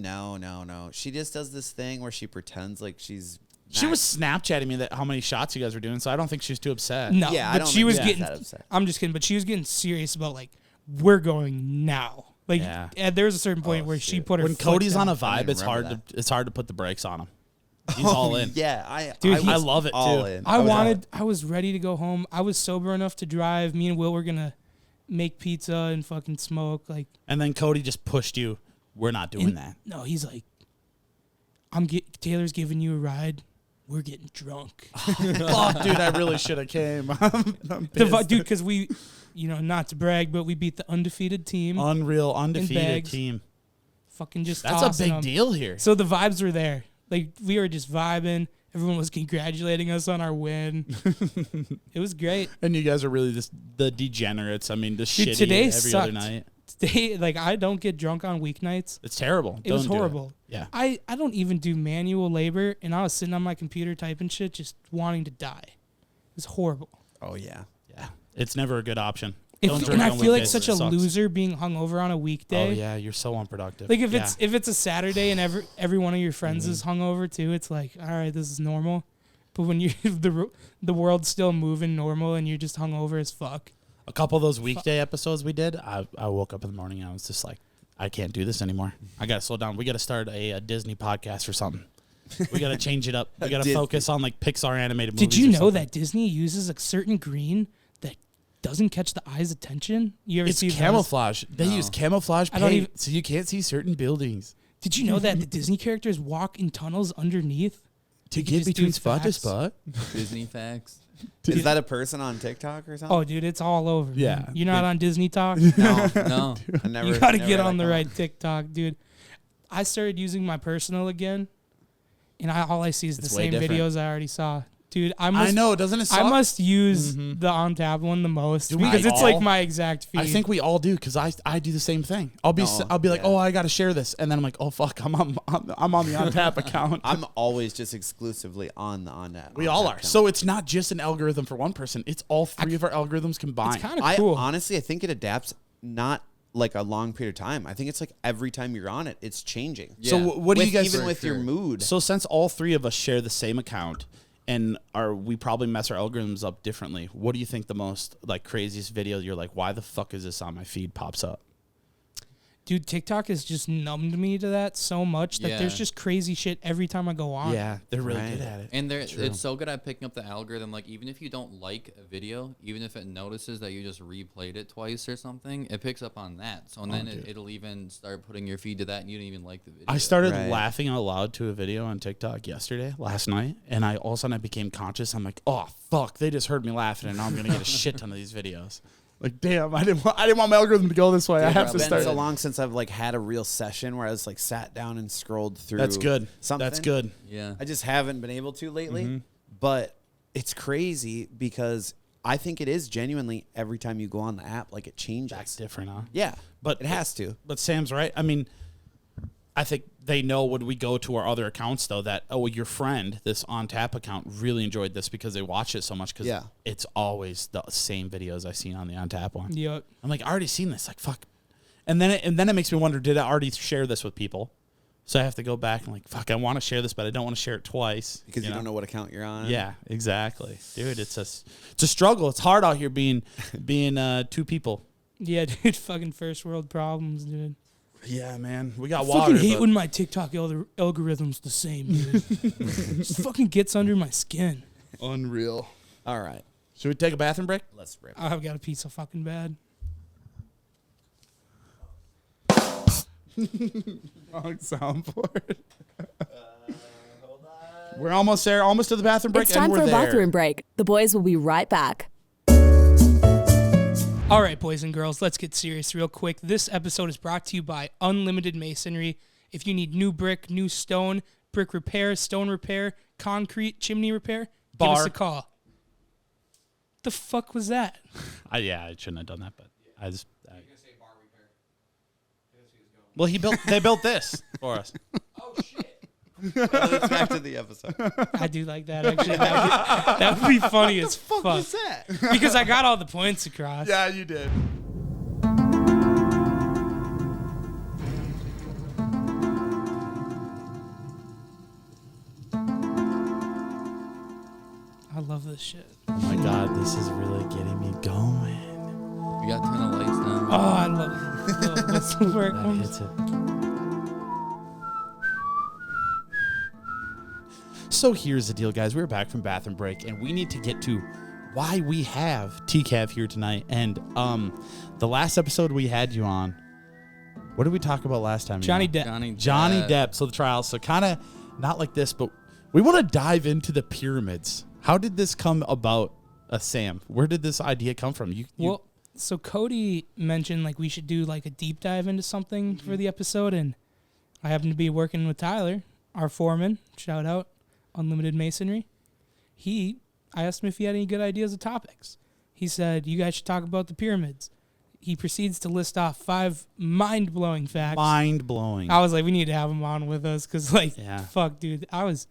She just does this thing where she pretends like she's She was Snapchatting me that how many shots you guys were doing, so I don't think she was too upset. No, Yeah, I but don't she think was she's getting. that upset. I'm just kidding, but she was getting serious about like we're going now. Like there was a certain point where she put her. When foot Cody's down. on a vibe, it's hard remember to hard to put the brakes on him. He's all in. Yeah, Dude, I love it all too. in. I was ready to go home. I was sober enough to drive. Me and Will were gonna make pizza and fucking smoke. Like, And then Cody just pushed you. We're not doing that. no, he's like, Taylor's giving you a ride. We're getting drunk. Fuck, dude, I really should have came. I'm pissed. Dude, because we, not to brag, but we beat the undefeated team. Unreal, undefeated bags. team. Fucking just That's a tossing big them. deal here. So the vibes were there. Like, we were just vibing. Everyone was congratulating us on our win. It was great. And you guys are really just the degenerates. I mean, just Dude, shitty today every sucked. other night. Today, like, I don't get drunk on weeknights. It's terrible. It was Don't do horrible. Yeah. I don't even do manual labor, and I was sitting on my computer typing shit, just wanting to die. It was horrible. Oh yeah. Yeah. It's never a good option. If, Don't and drink I on feel like weekdays. such It a sucks. loser being hungover on a weekday. Oh yeah, you're so unproductive. Like if it's a Saturday and every one of your friends is hungover too, it's like, all right, this is normal. But when you the world's still moving normal and you're just hungover as fuck. A couple of those weekday episodes we did, I woke up in the morning and I was just like, I can't do this anymore. I got to slow down. We got to start a Disney podcast or something. We got to change it up. We got to focus on like Pixar animated movies. Did you or know something. that Disney uses a certain green that doesn't catch the eye's attention? You ever It's see those? camouflage. They No. use camouflage I don't paint even- so you can't see certain buildings. Did you know that the Disney characters walk in tunnels underneath? To You can just do facts. Disney facts. Is that a person on TikTok or something? Oh, dude, it's all over. Yeah. Man. You're not on Disney Talk? No. I never. You got to never get had on that the comment. right TikTok, dude. I started using my personal again, and all I see is It's the way same different. videos I already saw. Dude, I I know, doesn't it suck? I must use the on tap one the most Do we because it's all? like my exact feed. I think we all do because I do the same thing. I'll be like, yeah. oh, I got to share this, and then I'm like, oh fuck, I'm on the on tap account. I'm always just exclusively on the on that. We all are. So it's not just an algorithm for one person. It's all three of our algorithms combined. it's kind of I cool. honestly, I think it adapts not like a long period of time. I think it's like every time you're on it, it's changing. So Yeah. what do you guys even with your sure. mood? So since all three of us share the same account and we probably mess our algorithms up differently, what do you think the most like craziest video you're like, why the fuck is this on my feed pops up? Dude, TikTok has just numbed me to that so much that there's Yeah. just crazy shit every time I go on. Yeah, they're really Right. good at it. And True. it's so good at picking up the algorithm. Like, even if you don't like a video, even if it notices that you just replayed it twice or something, it picks up on that. So and then it'll even start putting your feed to that, and you didn't even like the video. I started Right. laughing out loud to a video on TikTok last night, and all of a sudden I became conscious. I'm like, oh fuck, they just heard me laughing, and now I'm gonna get a shit ton of these videos. Like, damn, I didn't want my algorithm to go this way. I Dude, have it's to been start. so long since I've like had a real session where I was like sat down and scrolled through. That's good. Something. That's good. Yeah. I just haven't been able to lately. Mm-hmm. But it's crazy because I think it is genuinely every time you go on the app, like it changes. That's different, huh? Yeah, But it has to. But Sam's right. I mean, I think they know when we go to our other accounts, though, that, oh, your friend, this on tap account, really enjoyed this because they watch it so much because Yeah. it's always the same videos I've seen on the on tap one. Yep. I'm like, I already seen this. Like, fuck. And then it makes me wonder, did I already share this with people? So I have to go back and like, fuck, I want to share this, but I don't want to share it twice. Because you don't know what account you're on. Yeah, exactly. Dude, it's a struggle. It's hard out here being two people. Yeah, dude, fucking first world problems, dude. Yeah, man. We got I water. fucking hate but- when my TikTok algorithm's the same, dude. Just fucking gets under my skin. Unreal. All right. Should we take a bathroom break? Let's rip. I've got a piece of fucking bad. Wrong soundboard. We're almost there, almost to the bathroom break. It's time and we're for a there. bathroom break. The boys will be right back. All right, boys and girls, let's get serious real quick. This episode is brought to you by Unlimited Masonry. If you need new brick, new stone, brick repair, stone repair, concrete, chimney repair, give us Bar. a call. The fuck was that? I shouldn't have done that, but I just. Well, they built this for us. Oh, shit. Let's back to the episode. I do like that, actually. That would be funny as fuck. What's that? Because I got all the points across. Yeah, you did. I love this shit. Oh my God, this is really getting me going. We got to turn the lights down. Oh, I love it. The whistle where it That comes. hits it. So here's the deal, guys. We're back from bathroom break, and we need to get to why we have T-Cav here tonight. And the last episode we had you on, what did we talk about last time? Johnny Ian? Depp. Johnny Depp. So the trials. So kind of not like this, but we want to dive into the pyramids. How did this come about, Sam? Where did this idea come from? Well, so Cody mentioned like we should do like a deep dive into something for the episode, and I happen to be working with Tyler, our foreman. Shout out, Unlimited Masonry. I asked him if he had any good ideas of topics. He said, "You guys should talk about the pyramids." He proceeds to list off 5 mind-blowing facts. Mind-blowing. I was like, we need to have him on with us because, like, Yeah. fuck, dude. I was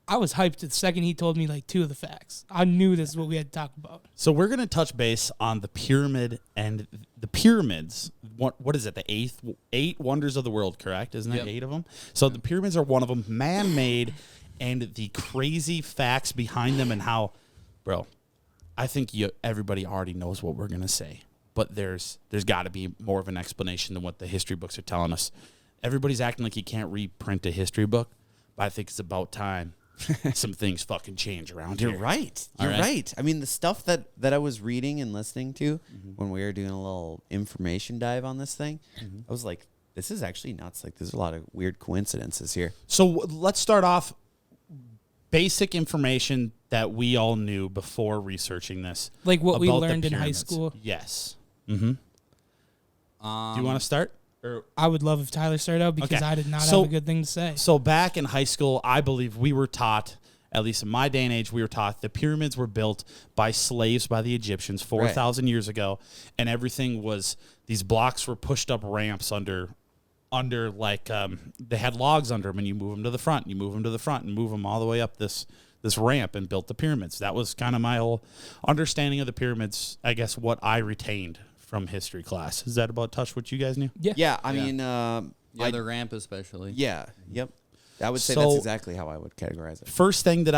hyped the second he told me, like, 2 of the facts. I knew this is what we had to talk about. So we're going to touch base on the pyramid and the pyramids. What is it? The 8 wonders of the world, correct? Isn't it Yep. 8 of them? So the pyramids are one of them, man-made, and the crazy facts behind them and how, bro, I think everybody already knows what we're going to say. But there's got to be more of an explanation than what the history books are telling us. Everybody's acting like you can't reprint a history book, but I think it's about time some things fucking change around You're here. right. All You're right. right. I mean, the stuff that I was reading and listening to when we were doing a little information dive on this thing, I was like, this is actually nuts. Like, there's a lot of weird coincidences here. So let's start off basic information that we all knew before researching this. Like what we about the learned in high pyramids. school. Yes. Mm-hmm. Do you want to start? Or I would love if Tyler started out because Okay. I did not So- have a good thing to say. So back in high school, I believe we were taught, at least in my day and age, we were taught the pyramids were built by slaves by the Egyptians 4,000 years ago, and everything was, these blocks were pushed up ramps under like, they had logs under them, and you move them to the front, and you move them to the front, and move them all the way up this ramp and built the pyramids. That was kind of my whole understanding of the pyramids, I guess, what I retained from history class. Is that about touch what you guys knew? Yeah. Yeah, I Yeah. mean, Yeah, the ramp especially. yeah, yep. I would say So- that's exactly how I would categorize it. First thing that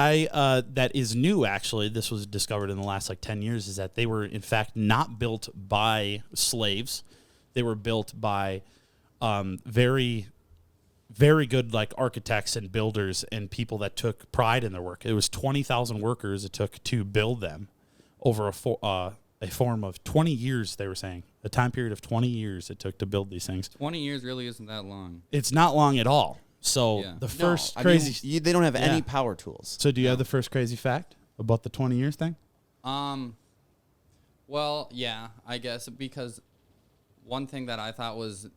that is new, actually, this was discovered in the last like 10 years, is that they were in fact not built by slaves. They were built by very, very good like architects and builders and people that took pride in their work. It was 20,000 workers it took to build them over a form of 20 years. They were saying a time period of 20 years it took to build these things. 20 years really isn't that long. It's not long at all. So Yeah. the No, first I crazy. mean, they don't have Yeah. any power tools. So do you have the first crazy fact about the 20 years thing? Well, yeah, I guess because one thing that I thought was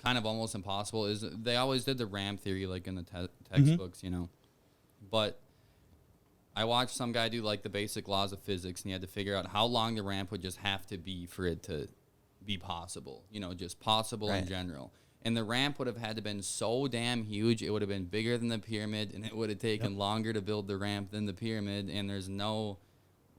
kind of almost impossible is they always did the ramp theory like in the textbooks, you know. But I watched some guy do like the basic laws of physics, and he had to figure out how long the ramp would just have to be for it to be possible, you know, just possible in Right. general. And the ramp would have had to been so damn huge, it would have been bigger than the pyramid, and it would have taken longer to build the ramp than the pyramid, and there's no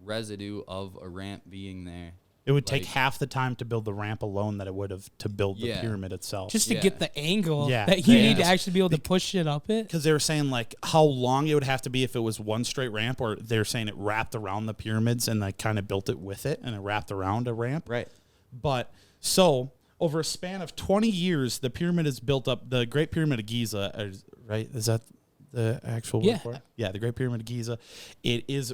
residue of a ramp being there. It would take Like- half the time to build the ramp alone that it would have to build the Yeah. pyramid itself. Just to Yeah. get the angle Yeah. that you Yeah. need to actually be able to push it up it. Because they were saying like how long it would have to be if it was one straight ramp, or they're saying it wrapped around the pyramids and like kind of built it with it, and it wrapped around a ramp. Right. But so over a span of 20 years, the pyramid is built up. The Great Pyramid of Giza, right? Is that the actual word Yeah. for it? Yeah, the Great Pyramid of Giza. It is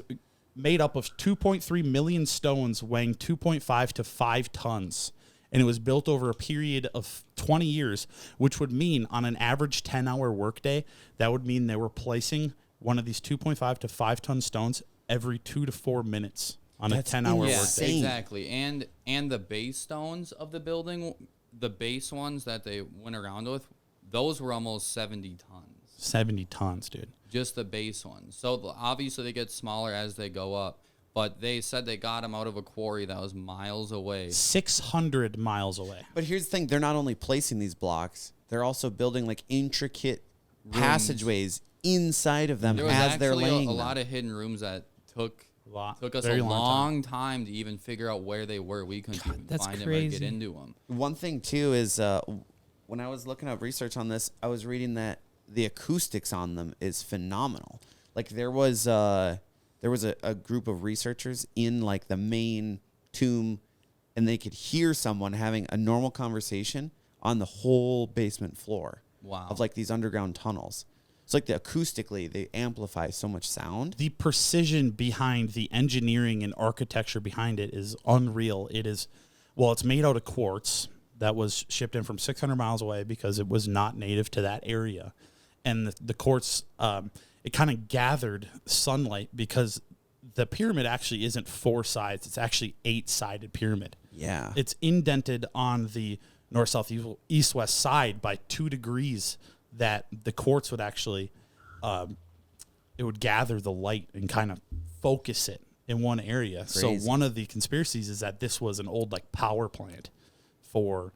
made up of 2.3 million stones weighing 2.5 to 5 tons. And it was built over a period of 20 years, which would mean on an average 10-hour workday, that would mean they were placing one of these 2.5 to 5 ton stones every 2 to 4 minutes on That's a 10-hour Yeah, workday. insane. exactly. And the base stones of the building, the base ones that they went around with, those were almost 70 tons. 70 tons, dude. Just the base ones. So obviously they get smaller as they go up. But they said they got them out of a quarry that was miles away. 600 miles away. But here's the thing: they're not only placing these blocks; they're also building like intricate passageways inside of them There was as they're actually laying a them. lot of hidden rooms that took us Very a long long time to even figure out where they were. We couldn't even that's find them or get crazy. into them. One thing too is when I was looking up research on this, I was reading that the acoustics on them is phenomenal. Like there was there was a group of researchers in like the main tomb, and they could hear someone having a normal conversation on the whole basement floor. Wow. Of like these underground tunnels. It's like acoustically, they amplify so much sound. The precision behind the engineering and architecture behind it is unreal. It is, well, it's made out of quartz that was shipped in from 600 miles away because it was not native to that area. And the quartz, it kind of gathered sunlight because the pyramid actually isn't 4 sides. It's actually 8-sided pyramid. Yeah. It's indented on the north, south, east, west side by 2 degrees that the quartz would actually, it would gather the light and kind of focus it in one area. Crazy. So one of the conspiracies is that this was an old like power plant for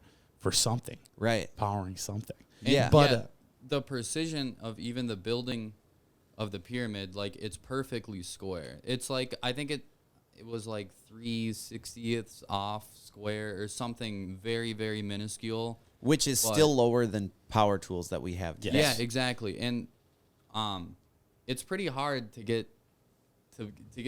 something, Right. powering something. Yeah. But the precision of even the building of the pyramid, like it's perfectly square. It's like, I think it was like 3/60ths off square or something very, very minuscule. Which is still lower than power tools that we have today. Yes. Yeah, exactly. And it's pretty hard to get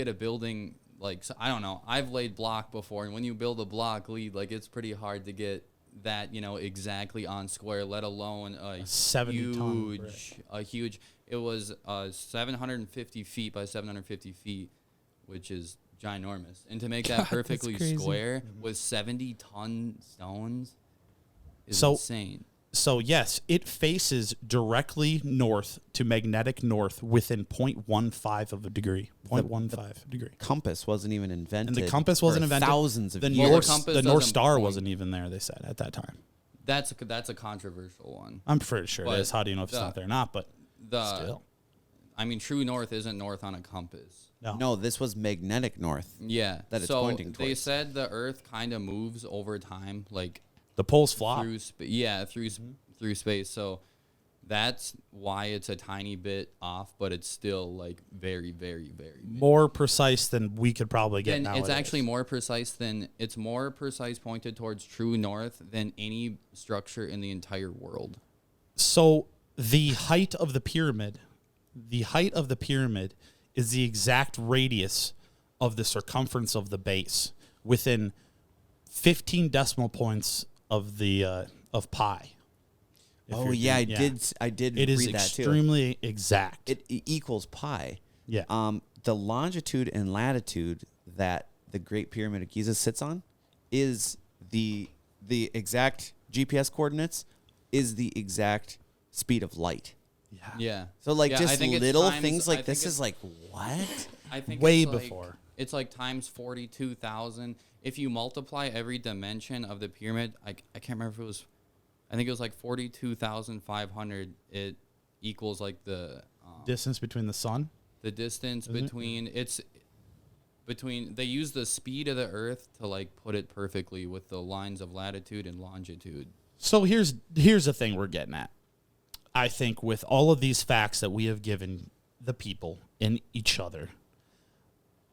a building like, so, I don't know. I've laid block before, and when you build a block lead, like it's pretty hard to get that, exactly on square, let alone a 70-ton brick. huge. It was 750 feet by 750 feet, which is ginormous. And to make that God, that's perfectly crazy. square with 70-ton stones is So- insane. So yes, it faces directly north to magnetic north within 0.15 of a degree. 0.15 degree. Compass wasn't even invented. And the compass wasn't for invented. Thousands of the years. North, compass the North doesn't Star point. wasn't even there, they said, at that time. That's a controversial one. I'm pretty sure But it is. How do you know if it's the- not there or not? But still. I mean, true north isn't north on a compass. No, this was magnetic north. Yeah. That it's so pointing they towards. said the Earth kind of moves over time, like The poles flop. through through space. So that's why it's a tiny bit off, but it's still like very, very, very big. More precise than we could probably get And nowadays. it's actually more precise pointed towards true north than any structure in the entire world. So the height of the pyramid is the exact radius of the circumference of the base within 15 decimal points of the of pi. If Oh you're yeah, I doing- did It is read that too. extremely exact. It equals pi. Yeah. The longitude and latitude that the Great Pyramid of Giza sits on is the exact GPS coordinates is the exact speed of light. Yeah. So like Yeah, I just think it's little times- things I like think this it's- is like what? I think Way it's like, before. It's like times 42,000. If you multiply every dimension of the pyramid, I can't remember if it was, I think it was like 42,500. It equals like the Distance between the sun. distance between they use the speed of the Earth to like put it perfectly with the lines of latitude and longitude. So here's the thing we're getting at. I think with all of these facts that we have given the people and each other,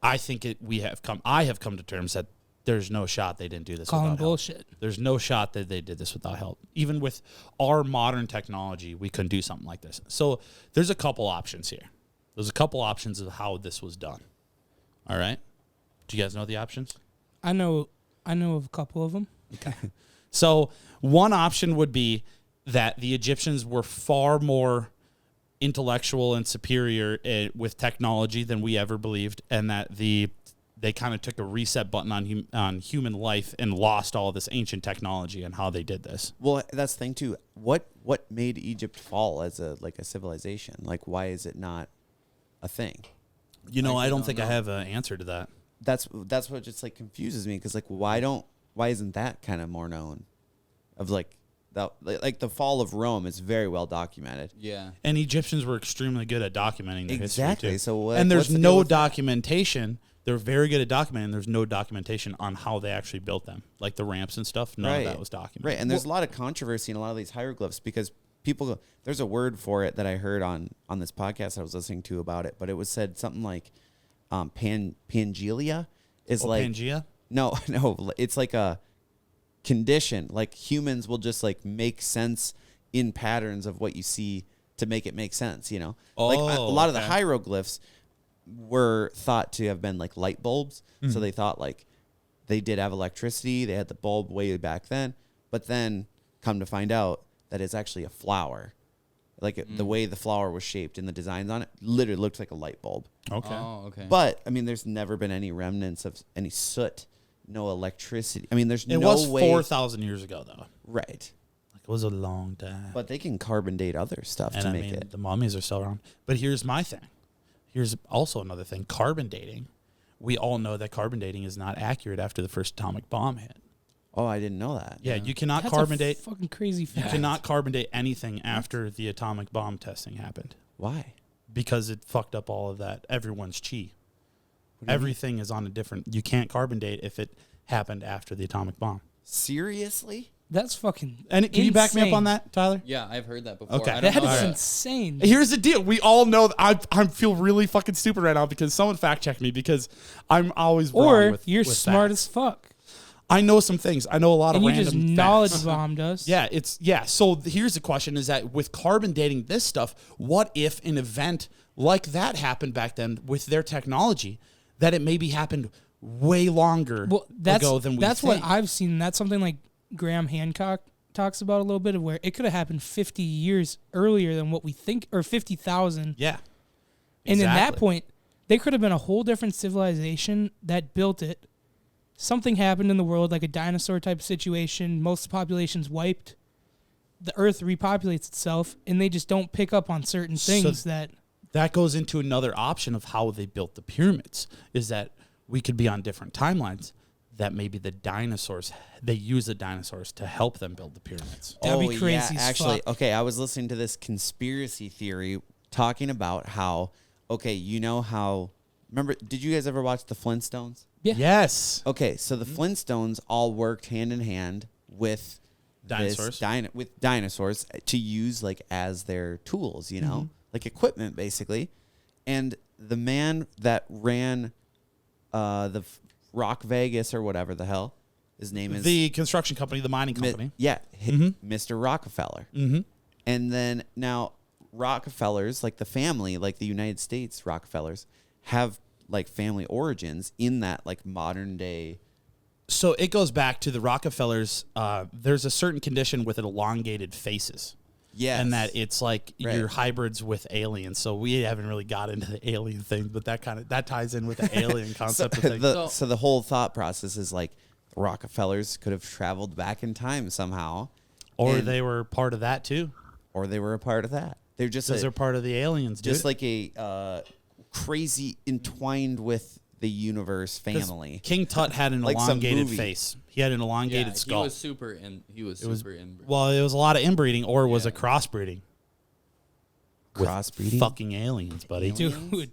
I think I have come to terms that there's no shot they didn't do this Calling without bullshit. help. There's no shot that they did this without help. Even with our modern technology, we couldn't do something like this. So there's a couple options here. There's a couple options of how this was done. All right? Do you guys know the options? I know of a couple of them. So one option would be that the Egyptians were far more intellectual and superior with technology than we ever believed, and that they kind of took a reset button on human life and lost all of this ancient technology and how they did this. Well, that's the thing too. What made Egypt fall as a civilization? Like why is it not a thing? You know, I don't think I know. have an answer to that. That's what just like confuses me because like why isn't that kind of more known? Of like the fall of Rome is very well documented. Yeah. And Egyptians were extremely good at documenting their history Exactly. too. So what? And there's what's the deal no with that? documentation. They're very good at documenting. There's no documentation on how they actually built them, like the ramps and stuff. None of that was documented. Right, and there's a lot of controversy in a lot of these hieroglyphs because people. There's a word for it that I heard on this podcast I was listening to about it, but it was said something like Pangelia is like Pangea? no, it's like a condition. Like humans will just like make sense in patterns of what you see to make it make sense. You know, like a lot of the okay. hieroglyphs were thought to have been like light bulbs. So they thought like they did have electricity. They had the bulb way back then. But then come to find out that it's actually a flower. Like the way the flower was shaped and the designs on it literally looked like a light bulb. Okay. Oh, okay. But, I mean, there's never been any remnants of any soot, no electricity. I mean, there's It no was way. 4,000 years ago, though. Right. Like, it was a long time. But they can carbon date other stuff and to I make mean, it. the mummies are still around. But here's my thing. Here's also another thing. Carbon dating. We all know that carbon dating is not accurate after the first atomic bomb hit. Oh, I didn't know that. Yeah, you cannot That's carbon a date. fucking crazy You fact. cannot carbon date anything after the atomic bomb testing happened Why? because it fucked up all of that. Everyone's chi. Everything is on a different. You can't carbon date if it happened after the atomic bomb. Seriously? That's fucking. And can you back me up on insane. that, Tyler? Yeah, I've heard that before. Okay. I don't That know. is Alright. insane. Here's the deal. We all know that I feel really fucking stupid right now because someone fact checked me because I'm always wrong Or with you're with smart facts. as fuck, I know some things. I know a lot and of you random just facts. knowledge bombed us. Yeah. So here's the question: is that with carbon dating this stuff, what if an event like that happened back then with their technology, that it maybe happened way longer Well, ago than we that's think? what I've seen. That's something like Graham Hancock talks about a little bit of where it could have happened 50 years earlier than what we think, or 50,000. Yeah. And in that Exactly. point, they could have been a whole different civilization that built it. Something happened in the world, like a dinosaur type situation. Most of the population's wiped. The Earth repopulates itself, and they just don't pick up on certain things that. That goes into another option of how they built the pyramids, is that we could be on different timelines, that maybe the dinosaurs, they use the dinosaurs to help them build the pyramids. That'd be Oh, crazy yeah, as actually, fuck. okay, I was listening to this conspiracy theory talking about how, okay, you know how, remember, did you guys ever watch the Flintstones? Yeah. Yes. Okay, so the Flintstones all worked hand in hand with Dinosaurs. with dinosaurs to use like as their tools, you know, like equipment basically. And the man that ran Rock Vegas or whatever the hell his name is, The construction company, the mining company. Mr. Rockefeller. Mm-hmm. And then now Rockefellers, like the family, like the United States Rockefellers, have like family origins in that like modern day. So it goes back to the Rockefellers. There's a certain condition with elongated faces. Yes. And that it's like Right. you're hybrids with aliens. So we haven't really got into the alien thing, but that ties in with the alien concept of things. So the whole thought process is like the Rockefellers could have traveled back in time somehow, Or and- they were part of that too. or they were a part of that. They're just Because they're part of the aliens, dude. just like a crazy entwined with the universe 'Cause family. King Tut had an Like some elongated movie. face. He had an elongated Yeah, skull. he was super inbreeding. Well, it was a lot of inbreeding, or was Yeah. it crossbreeding? With Crossbreeding? fucking aliens, buddy. Dude.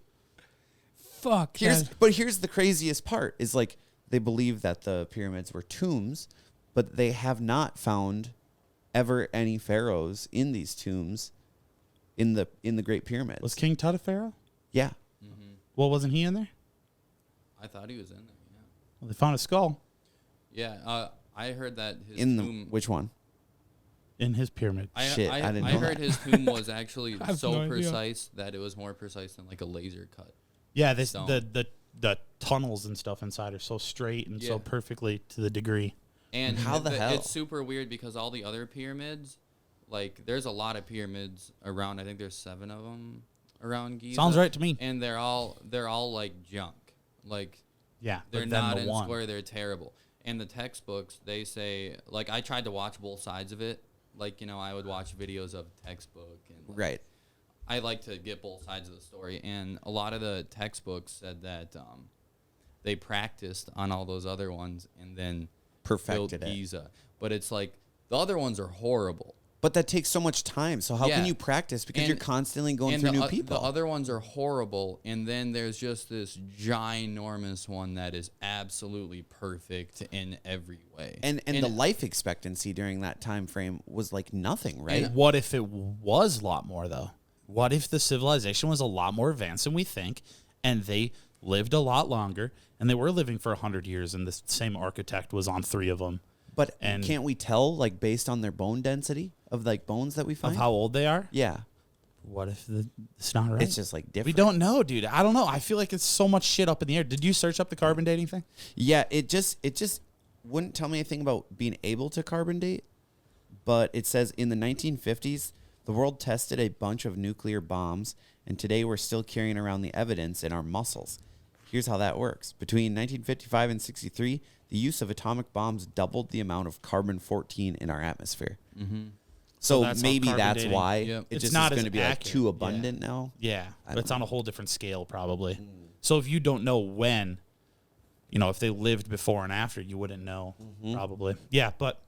Fuck. that- But here's the craziest part is like they believe that the pyramids were tombs, but they have not found ever any pharaohs in these tombs in the Great Pyramids. Was King Tut a pharaoh? Yeah. Well, wasn't he in there? I thought he was in there. Well, they found a skull Yeah. I heard that his In the tomb. which one? in his pyramid. Shit, I didn't I know heard that. his tomb was actually I have so no idea. precise that it was more precise than like a laser cut. Yeah, this Stone. the tunnels and stuff inside are so straight and so Yeah. perfectly to the degree. And How the hell? It's super weird because all the other pyramids, like there's a lot of pyramids around. I think there's 7 of them around Giza. Sounds right to me. And they're all like junk. Like Yeah, they're but then not the in one. square. They're terrible. And the textbooks, they say, like I tried to watch both sides of it. Like I would watch videos of textbook and like, Right. I like to get both sides of the story, and a lot of the textbooks said that they practiced on all those other ones and then Perfected built it. Giza. But it's like the other ones are horrible. But that takes so much time. So how can Yeah. you practice? Because And- you're constantly going and through the, new o- people. The other ones are horrible, and then there's just this ginormous one that is absolutely perfect in every way. and the life expectancy during that time frame was like nothing, right? What if it was a lot more, though? What if the civilization was a lot more advanced than we think, and they lived a lot longer, and they were living for 100 years, and the same architect was on 3 of them? But And- can't we tell, like, based on their bone density of like bones that we Of find? how old they are? Yeah. what if it's not right? It's just like different. We don't know, dude. I don't know. I feel like it's so much shit up in the air. Did you search up the carbon dating thing? Yeah, it just wouldn't tell me anything about being able to carbon date, but it says in the 1950s, the world tested a bunch of nuclear bombs, and today we're still carrying around the evidence in our muscles. Here's how that works. Between 1955 and 63, the use of atomic bombs doubled the amount of carbon-14 in our atmosphere. Mm-hmm. So that's how maybe carbon that's dating- why Yep. it It's just not is as going to be like accurate. too Yeah. abundant now. Yeah, I but it's don't on a whole different scale probably. So if you don't know when, if they lived before and after, you wouldn't know probably. Yeah, but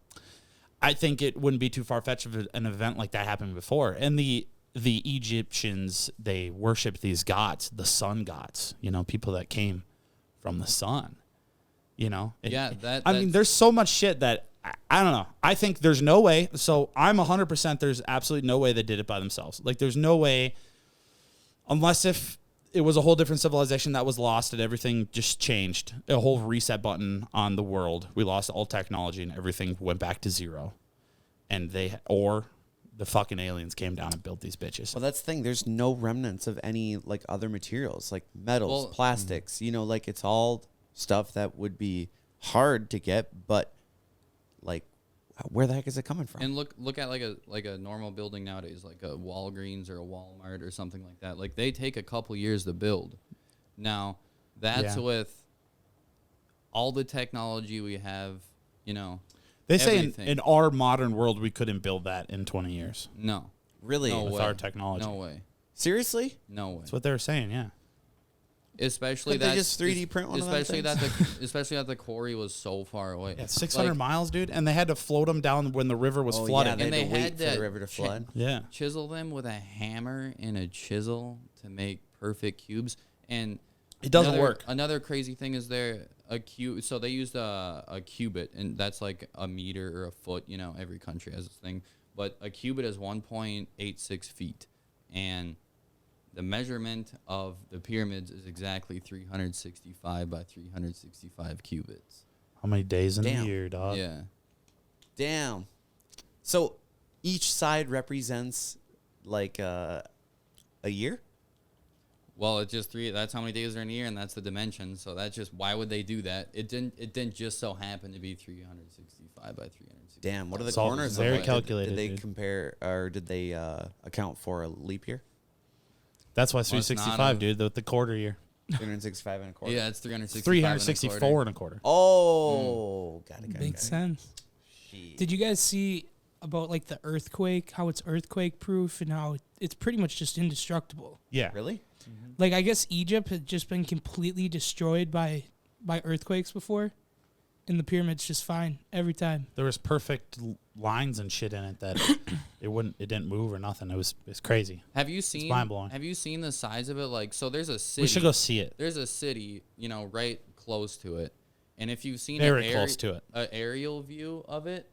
I think it wouldn't be too far-fetched if an event like that happened before. And the Egyptians, they worshiped these gods, the sun gods, people that came from the sun, Yeah, I mean, there's so much shit that I don't know. I think there's no way. So I'm 100%. There's absolutely no way they did it by themselves. Like there's no way, unless if it was a whole different civilization that was lost and everything just changed, a whole reset button on the world. We lost all technology and everything went back to zero, and or the fucking aliens came down and built these bitches. Well, that's the thing. There's no remnants of any like other materials, like metals, plastics. Like it's all stuff that would be hard to get, but like, where the heck is it coming from? And look at like a normal building nowadays, like a Walgreens or a Walmart or something like that. Like they take a couple years to build. Now that's with all the technology we have. They say everything. in our modern world we couldn't build that in 20 years No, Really? no with way. our technology. No way. Seriously? No way. That's what they were saying. Yeah. Especially Couldn't that they just 3D print one of them especially things? especially that the quarry was so far away. Yeah, 600 Like, miles, dude, and they had to float them down when the river was Oh, flooded. yeah, And they they had to wait had for that the river to flood. Yeah. chisel them with a hammer and a chisel to make perfect cubes, and It doesn't work. Another crazy thing is a cube. So they used a cubit, and that's like a meter or a foot. Every country has this thing, but a cubit is 1.86 feet, and the measurement of the pyramids is exactly 365 by 365 cubits. How many days in Damn. the year, dog? Yeah. Damn. So each side represents like a year? Well, it's just three. That's how many days are in a year, and that's the dimension. So that's just why would they do that? It didn't just so happen to be 365 by 365. Damn. What are the It's all corners? very of it? calculated, Did they dude. compare, or did they account for a leap year? That's why Well, it's not 365, a- dude, the quarter year. 365 and a quarter. Yeah, it's 365. 364 and a quarter. Oh, got it. Makes sense. Did you guys see about like the earthquake, how it's earthquake proof and how it's pretty much just indestructible? Yeah. Really? Like I guess Egypt had just been completely destroyed by earthquakes before, and the pyramids just fine every time. There was perfect lines and shit in it that it didn't move or nothing. It's crazy. Have you seen? mind-blowing. Have you seen the size of it? Like, so there's a city. We should go see it. There's a city, right close to it, and if you've seen Very close to it. an aerial view of it,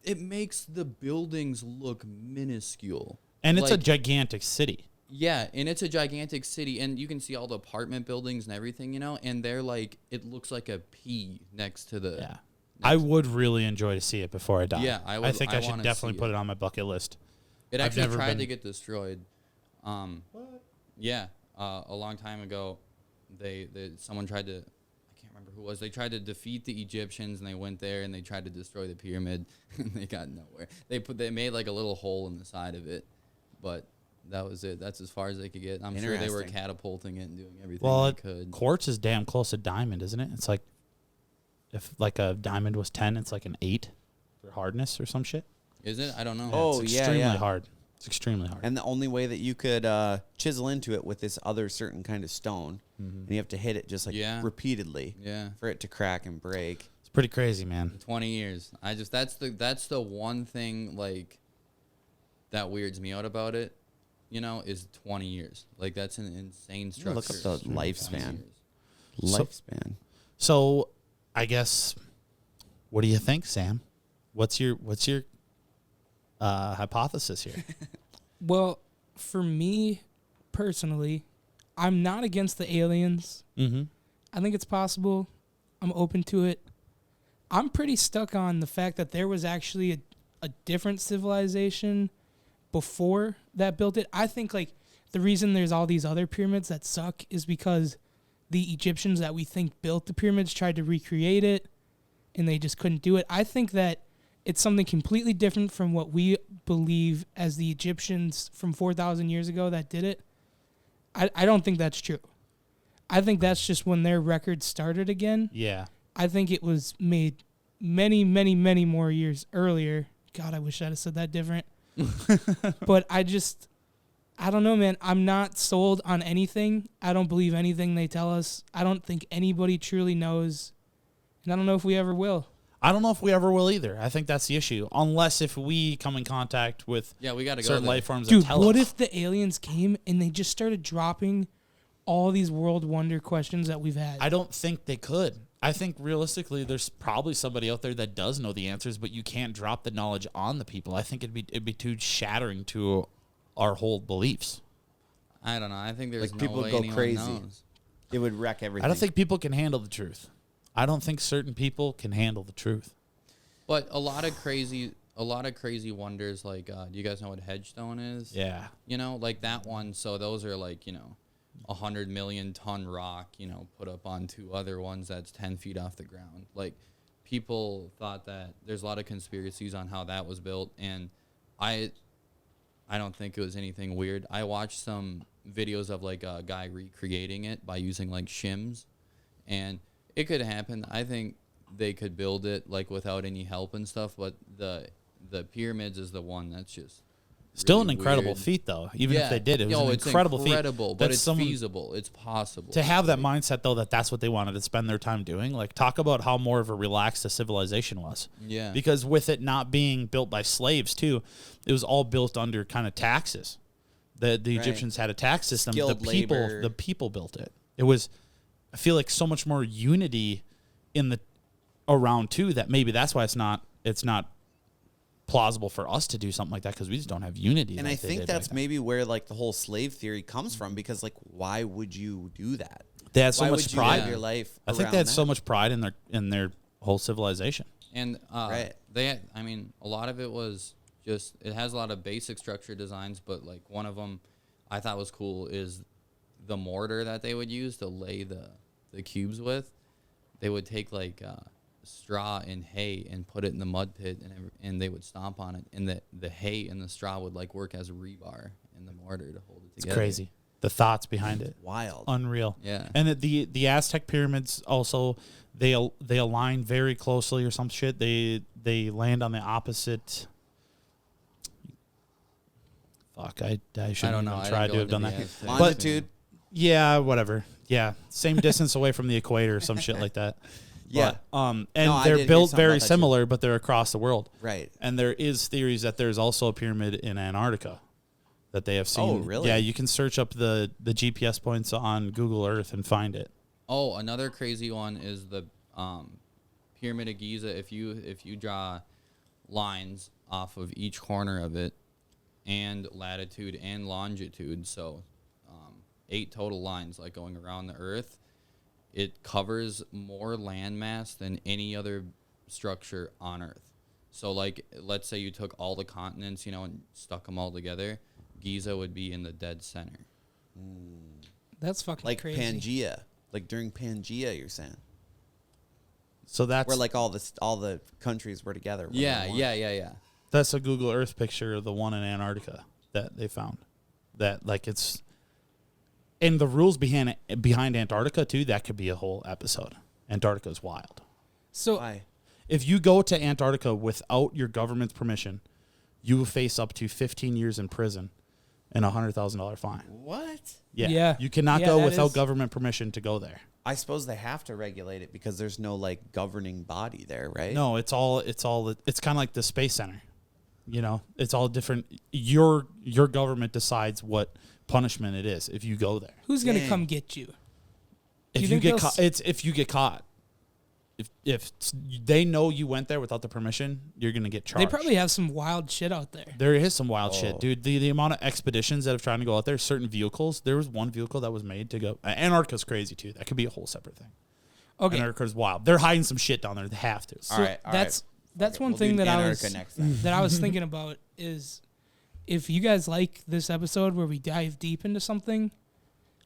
it makes the buildings look minuscule. And it's a Like, gigantic city. yeah, and it's a gigantic city, and you can see all the apartment buildings and everything, and they're like, it looks like a P next to the. Yeah. I would really enjoy to see it before I die. Yeah, I think I should wanna definitely see put it. it on my bucket list. It I've actually never tried been- to get destroyed. Yeah, a long time ago, someone tried to. I can't remember who it was. They tried to defeat the Egyptians, and they went there and they tried to destroy the pyramid, and they got nowhere. They made like a little hole in the side of it, but that was it. That's as far as they could get. I'm sure they were Interesting. catapulting it and doing everything Well, they could. quartz is damn close to diamond, isn't it? It's like if like a diamond was 10, it's like an 8 for hardness or some shit. Is it? I don't know. Oh, it's yeah, extremely yeah. hard. It's extremely hard. And the only way that you could chisel into it with this other certain kind of stone, and you have to hit it just like Yeah. repeatedly Yeah. for it to crack and break. It's pretty crazy, man. 20 years. That's the one thing like that weirds me out about it, is 20 years. Like that's an insane Yeah, structure. look up the 20 lifespan. years. Lifespan. So, I guess, what do you think, Sam? What's your hypothesis here? Well, for me personally, I'm not against the aliens. Mm-hmm. I think it's possible. I'm open to it. I'm pretty stuck on the fact that there was actually a different civilization before that built it. I think like the reason there's all these other pyramids that suck is because the Egyptians that we think built the pyramids tried to recreate it and they just couldn't do it. I think that it's something completely different from what we believe as the Egyptians from 4,000 years ago that did it. I don't think that's true. I think that's just when their record started again. Yeah. I think it was made many, many, many more years earlier. God, I wish I'd have said that different. But I don't know, man. I'm not sold on anything. I don't believe anything they tell us. I don't think anybody truly knows. And I don't know if we ever will. I don't know if we ever will either. I think that's the issue. Unless if we come in contact with we got to go certain there. life forms Dude, that tell what us. if the aliens came and they just started dropping all these world wonder questions that we've had? I don't think they could. I think realistically, there's probably somebody out there that does know the answers, but you can't drop the knowledge on the people. I think it'd be too shattering to our whole beliefs. I don't know. I think there's Like, no people way go anyone crazy. knows. It would wreck everything. I don't think people can handle the truth. I don't think certain people can handle the truth. But a lot of crazy wonders, like, do you guys know what hedgestone is? Yeah. You know, like that one. So those are like, 100 million ton rock, put up on two other ones that's 10 feet off the ground. Like, people thought that there's a lot of conspiracies on how that was built, and I don't think it was anything weird. I watched some videos of like a guy recreating it by using like shims, and it could happen. I think they could build it like without any help and stuff, but the pyramids is the one that's just Still really an incredible weird. feat, though. Even if they did, it was an it's incredible feat. but That's it's feasible. It's possible. To have that mindset, though, that's what they wanted to spend their time doing. Like, talk about how more of a relaxed a civilization was. Yeah. Because with it not being built by slaves, too, it was all built under kind of taxes. The Egyptians had a tax system. Skilled labor. The people built it. It was, I feel like, so much more unity around too, that maybe that's why it's not plausible for us to do something like that, because we just don't have unity. And like I they think did that's back then. maybe where like the whole slave theory comes from, because like, why would you do that? They had so Why much would you pride. live your life I think around they had that? so much pride in their whole civilization. And Right. a lot of it was just, it has a lot of basic structure designs, but like one of them I thought was cool is the mortar that they would use to lay the cubes with. They would take like straw and hay and put it in the mud pit, and they would stomp on it, and the hay and the straw would like work as rebar in the mortar to hold it It's together. crazy. The thoughts behind it. Wild. Unreal. Yeah. And the Aztec pyramids also, they align very closely or some shit. They land on the opposite. Fuck, I shouldn't I don't know. even I try didn't to go have done into that. the Aztec. But Longitude. yeah, whatever. Yeah, same distance away from the equator or some shit like that. Yeah. But, and No, I they're did hear built something very about that too. similar, but they're across the world. Right. And there is theories that there's also a pyramid in Antarctica that they have seen. Oh, really? Yeah, you can search up the GPS points on Google Earth and find it. Oh, another crazy one is the Pyramid of Giza. If you draw lines off of each corner of it, and latitude and longitude, so 8 total lines like going around the Earth, it covers more landmass than any other structure on Earth. So like, let's say you took all the continents, and stuck them all together, Giza would be in the dead center. That's fucking Like crazy. Pangea. Like during Pangea, you're saying. So that's Where like all the countries were together. Yeah. that's a Google Earth picture of the one in Antarctica that they found. That like it's, and the rules behind Antarctica too. That could be a whole episode. Antarctica is wild. So Why? If you go to Antarctica without your government's permission, you will face up to 15 years in prison and a $100,000 fine. What? Yeah. You cannot Yeah, go that without is- government permission to go there. I suppose they have to regulate it because there's no like governing body there, right? No, it's kind of like the Space Center. It's all different. Your government decides what punishment it is if you go there. who's gonna Dang. come get you? If you think get they'll caught, it's if you get caught. If they know you went there without the permission, you're gonna get charged. They probably have some wild shit out there. There is some wild Oh. shit, dude. The amount of expeditions that have tried to go out there, certain vehicles. There was one vehicle that was made to go. Antarctica's crazy too. That could be a whole separate thing. Okay, Antarctica's wild. They're hiding some shit down there. They have to. All right. that's Okay, one we'll thing do that I Antarctica was next time. that I was thinking about is if you guys like this episode where we dive deep into something,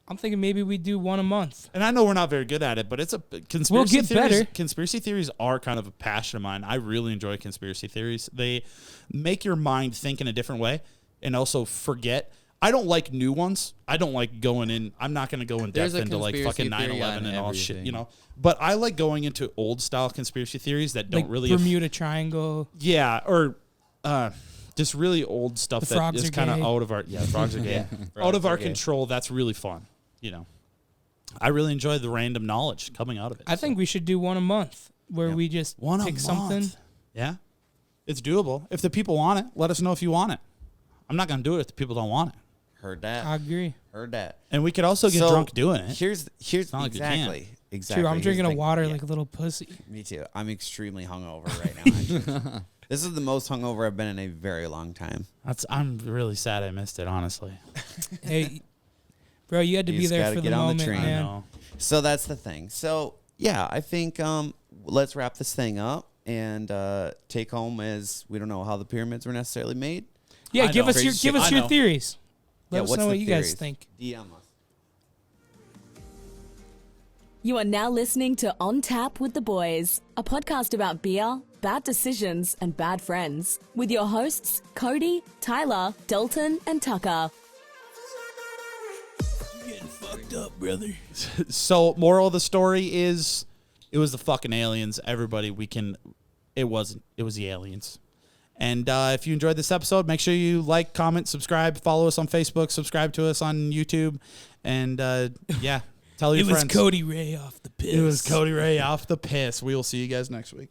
I'm thinking maybe we do one a month. And I know we're not very good at it, but it's a conspiracy We'll get theories. better. Conspiracy theories are kind of a passion of mine. I really enjoy conspiracy theories. They make your mind think in a different way and also forget. I don't like new ones. I don't like going in. I'm not going to go in There's depth a into like fucking conspiracy theory 9/11 on and all shit, everything. you know. But I like going into old style conspiracy theories that don't Like really Bermuda Triangle. yeah, or just really old stuff The that frogs is are kind of gay. out of our the frogs are gay, out of our control. That's really fun, you know. I really enjoy the random knowledge coming out of it. I think we should do one a month where we just one pick a something. month. Yeah, it's doable. If the people want it, let us know if you want it. I'm not going to do it if the people don't want it. Heard that. I agree. Heard that. And we could also get So, doing drunk it. Here's not like we can't. exactly. True, I'm Here's drinking the a thing. water Yeah, like a little pussy. me too. I'm extremely hungover right now. Actually. This is the most hungover I've been in a very long time. I'm really sad I missed it, honestly. Hey, bro, you had to You be just there gotta for the get on the moment, train. I man. know. So that's the thing. So yeah, I think let's wrap this thing up and take home as we don't know how the pyramids were necessarily made. Yeah, I give know. us your Crazy give us shit. I your know. theories. Let Yeah, us what's know the what you guys theories? think. DM us. You are now listening to On Tap with the Boys, a podcast about beer, bad decisions, and bad friends, with your hosts, Cody, Tyler, Dalton, and Tucker. Getting fucked up, brother. So, moral of the story is, it was the fucking aliens. Everybody, it wasn't. It was the aliens. And if you enjoyed this episode, make sure you like, comment, subscribe, follow us on Facebook, subscribe to us on YouTube, and yeah, tell your It was friends. Cody Ray off the piss. It was Cody Ray off the piss. We will see you guys next week.